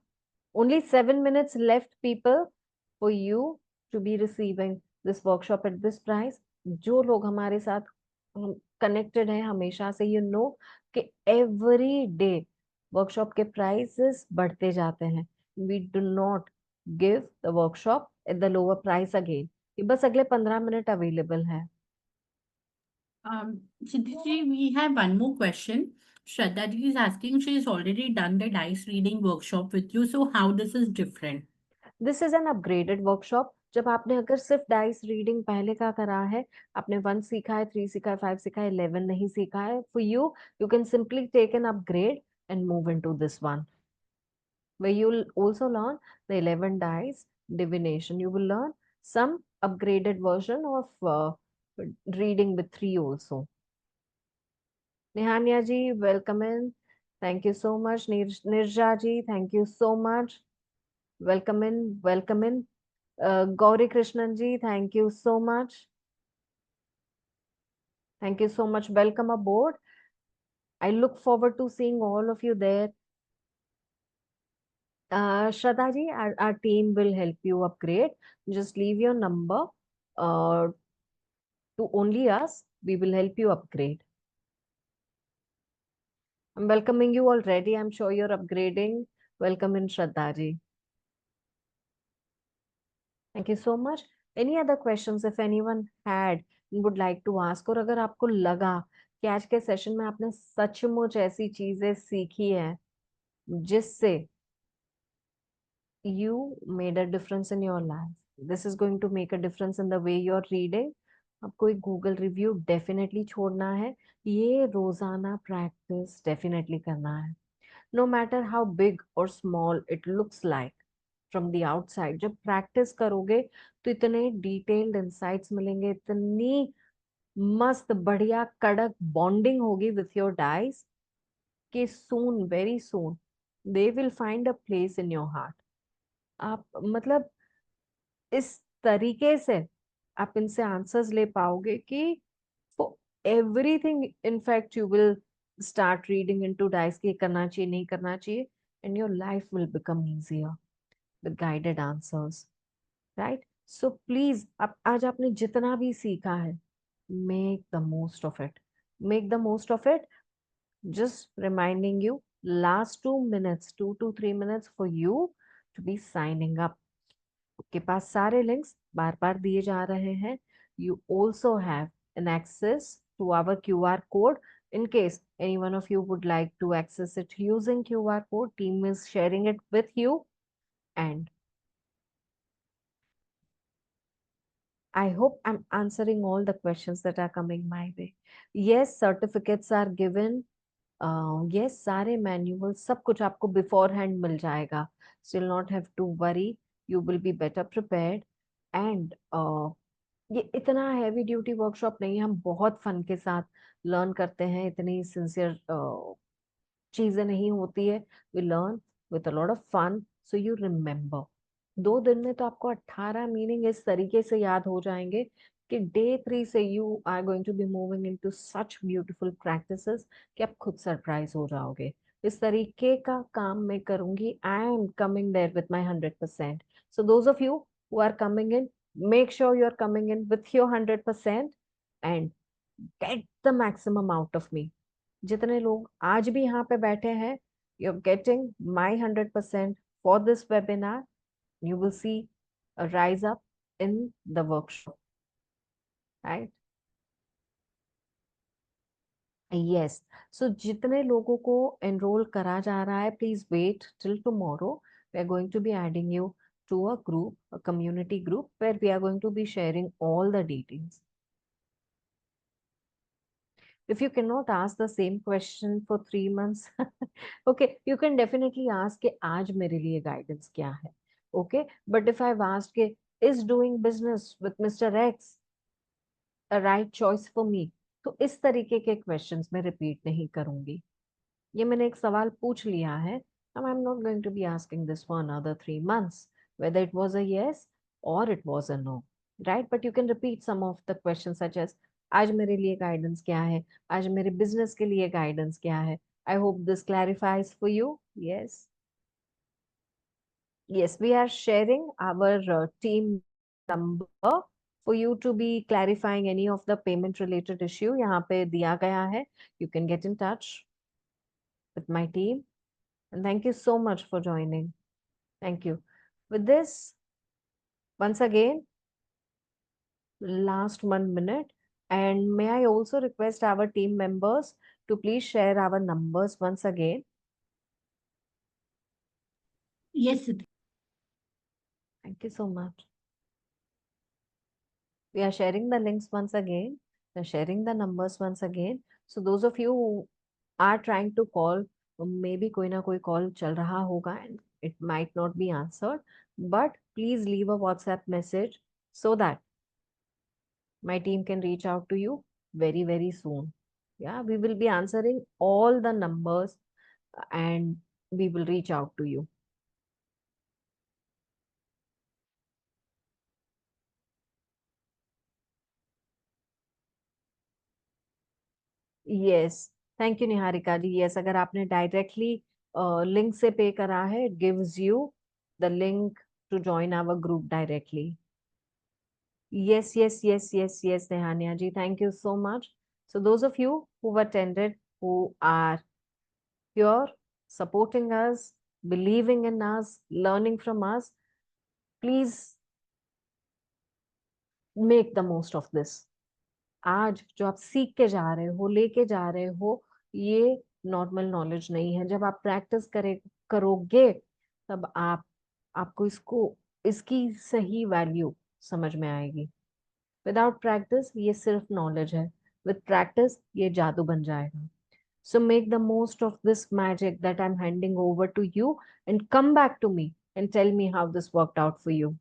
only 7 minutes left, people, for you to be receiving this workshop at this price. जो लोग हमारे साथ कनेक्टेड हैं हमेशा से, यू नो कि एवरी डे वर्कशॉप के प्राइसेस बढ़ते जाते हैं. We do not give the workshop at the lower price again. ये बस अगले 15 मिनट अवेलेबल है. Siddhi ji, we have one more question. Shraddha ji is asking, she's already done the dice reading workshop with you, so how this is different? This is an upgraded workshop. जब आपने अगर सिर्फ dice reading पहले का करा है, आपने 1 सीखा है, 3 सीखा है, 5 सीखा है, 11 नहीं सीखा है, for you you can simply take an upgrade and move into this one, where you'll also learn the 11 dice divination. You will learn some upgraded version of reading with 3 also. Nihania ji, welcome in. Thank you so much. Nirja ji, thank you so much. Welcome in, welcome in. Gauri Krishnan ji, thank you so much. Thank you so much. Welcome aboard. I look forward to seeing all of you there. Shraddha ji, our team will help you upgrade. Just leave your number to only us. We will help you upgrade. I'm welcoming you already. I'm sure you're upgrading. Welcome in, Shraddha ji. Thank you so much. Any other questions if anyone had would like to ask? और अगर आपको लगा कि आज के session में आपने सचमुच ऐसी चीजें सीखी हैं जिससे you made a difference in your life, this is going to make a difference in the way you're reading, आपको एक गूगल रिव्यू डेफिनेटली छोड़ना है. ये रोजाना प्रैक्टिस डेफिनेटली करना है. नो मैटर हाउ बिग और small it looks like from the outside, जब प्रैक्टिस करोगे तो इतने डिटेल्ड इंसाइट्स मिलेंगे, इतनी मस्त बढ़िया कड़क बॉन्डिंग होगी विथ योर डाइस कि soon, very soon they will find a place in your heart. आप मतलब इस तरीके से आप इनसे आंसर्स ले पाओगे कि for everything in fact you will start reading into dice कि करना चाहिए नहीं करना चाहिए, and your life will become easier with guided answers, right. So please आप आज आपने जितना भी सीखा है, make the most of it, make the most of it. Just reminding you, last 2 minutes, 2 to 3 minutes for you to be signing up. आपके पास सारे links बार बार दिए जा रहे हैं. You also have an access to our QR code. In case any one of you would like to access it using QR code, team is sharing it with you. And I hope I'm answering all the questions that are coming my way. Yes, certificates are given. Yes, सारे manual सब कुछ आपको before hand मिल जाएगा. Still not have to worry. You will be better prepared. And ये इतना heavy duty workshop नहीं है. हम बहुत फन के साथ लर्न करते हैं. इतनी सिंसियर चीजें नहीं होती है. We learn with a lot of fun. So you remember. 2 दिन में तो आपको 18 मीनिंग इस तरीके से याद हो जाएंगे कि डे 3 से you are going to be moving into such beautiful practices कि आप खुद सरप्राइज हो जाओगे. इस तरीके का काम मैं करूंगी. I am coming there with my 100%. So those of you who are coming in, make sure you're coming in with your 100% and get the maximum out of me. जितने लोग आज भी यहाँ पे बैठे हैं, you're getting my 100% for this webinar. You will see a rise up in the workshop, right? Yes. So जितने लोगों को enroll करा जा रहा है, please wait till tomorrow. We are going to be adding you to a group, a community group, where we are going to be sharing all the details. If you cannot ask the same question for 3 months, okay, you can definitely ask कि आज मेरे लिए guidance क्या है, okay? But if I've asked कि is doing business with Mr. X a right choice for me, तो इस तरीके के questions मैं repeat नहीं करूंगी. ये मैंने एक सवाल पूछ लिया है. Now I'm not going to be asking this for another 3 months, whether it was a yes or it was a no, right? But you can repeat some of the questions such as आज मेरे लिए guidance क्या है, आज मेरे business के लिए guidance क्या है. I hope this clarifies for you. Yes. Yes, we are sharing our team number for you to be clarifying any of the payment related issue, यहाँ पे दिया गया है. You can get in touch with my team. And thank you so much for joining. Thank you. With this, once again, last 1 minute. And may I also request our team members to please share our numbers once again. Yes, Siddhi. Thank you so much. We are sharing the links once again. We are sharing the numbers once again. So those of you who are trying to call, maybe कोई ना कोई call चल रहा होगा and it might not be answered. But please leave a WhatsApp message so that my team can reach out to you very, very soon. Yeah, we will be answering all the numbers and we will reach out to you. Yes, thank you Niharika ji. Yes, अगर आपने directly link से pay करा है, it gives you the link to join our group directly. Yes, yes, yes, yes, yes, Nehania ji. Thank you so much. So those of you who attended, who are here, supporting us, believing in us, learning from us, please make the most of this. आज जो आप सीख के जा रहे हो, लेके जा रहे हो, ये नॉर्मल नॉलेज नहीं है. जब आप प्रैक्टिस करोगे तब आपको इसकी सही वैल्यू समझ में आएगी. विदाउट प्रैक्टिस ये सिर्फ नॉलेज है. विद प्रैक्टिस ये जादू बन जाएगा. So make the most of this magic that I'm handing over to you and come back to me and tell me how this worked out for you.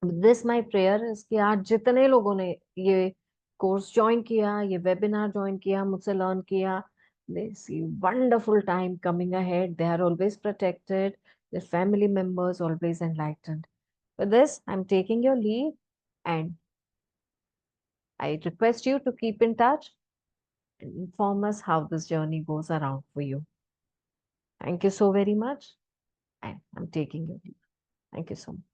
This my prayer is कि आज जितने लोगों ने ये course join किया, ये webinar join किया, मुझसे लर्न किया, they see wonderful time coming ahead. They are always protected. Their family members always enlightened. With this, I'm taking your leave and I request you to keep in touch and inform us how this journey goes around for you. Thank you so very much. And I'm taking your leave. Thank you so much.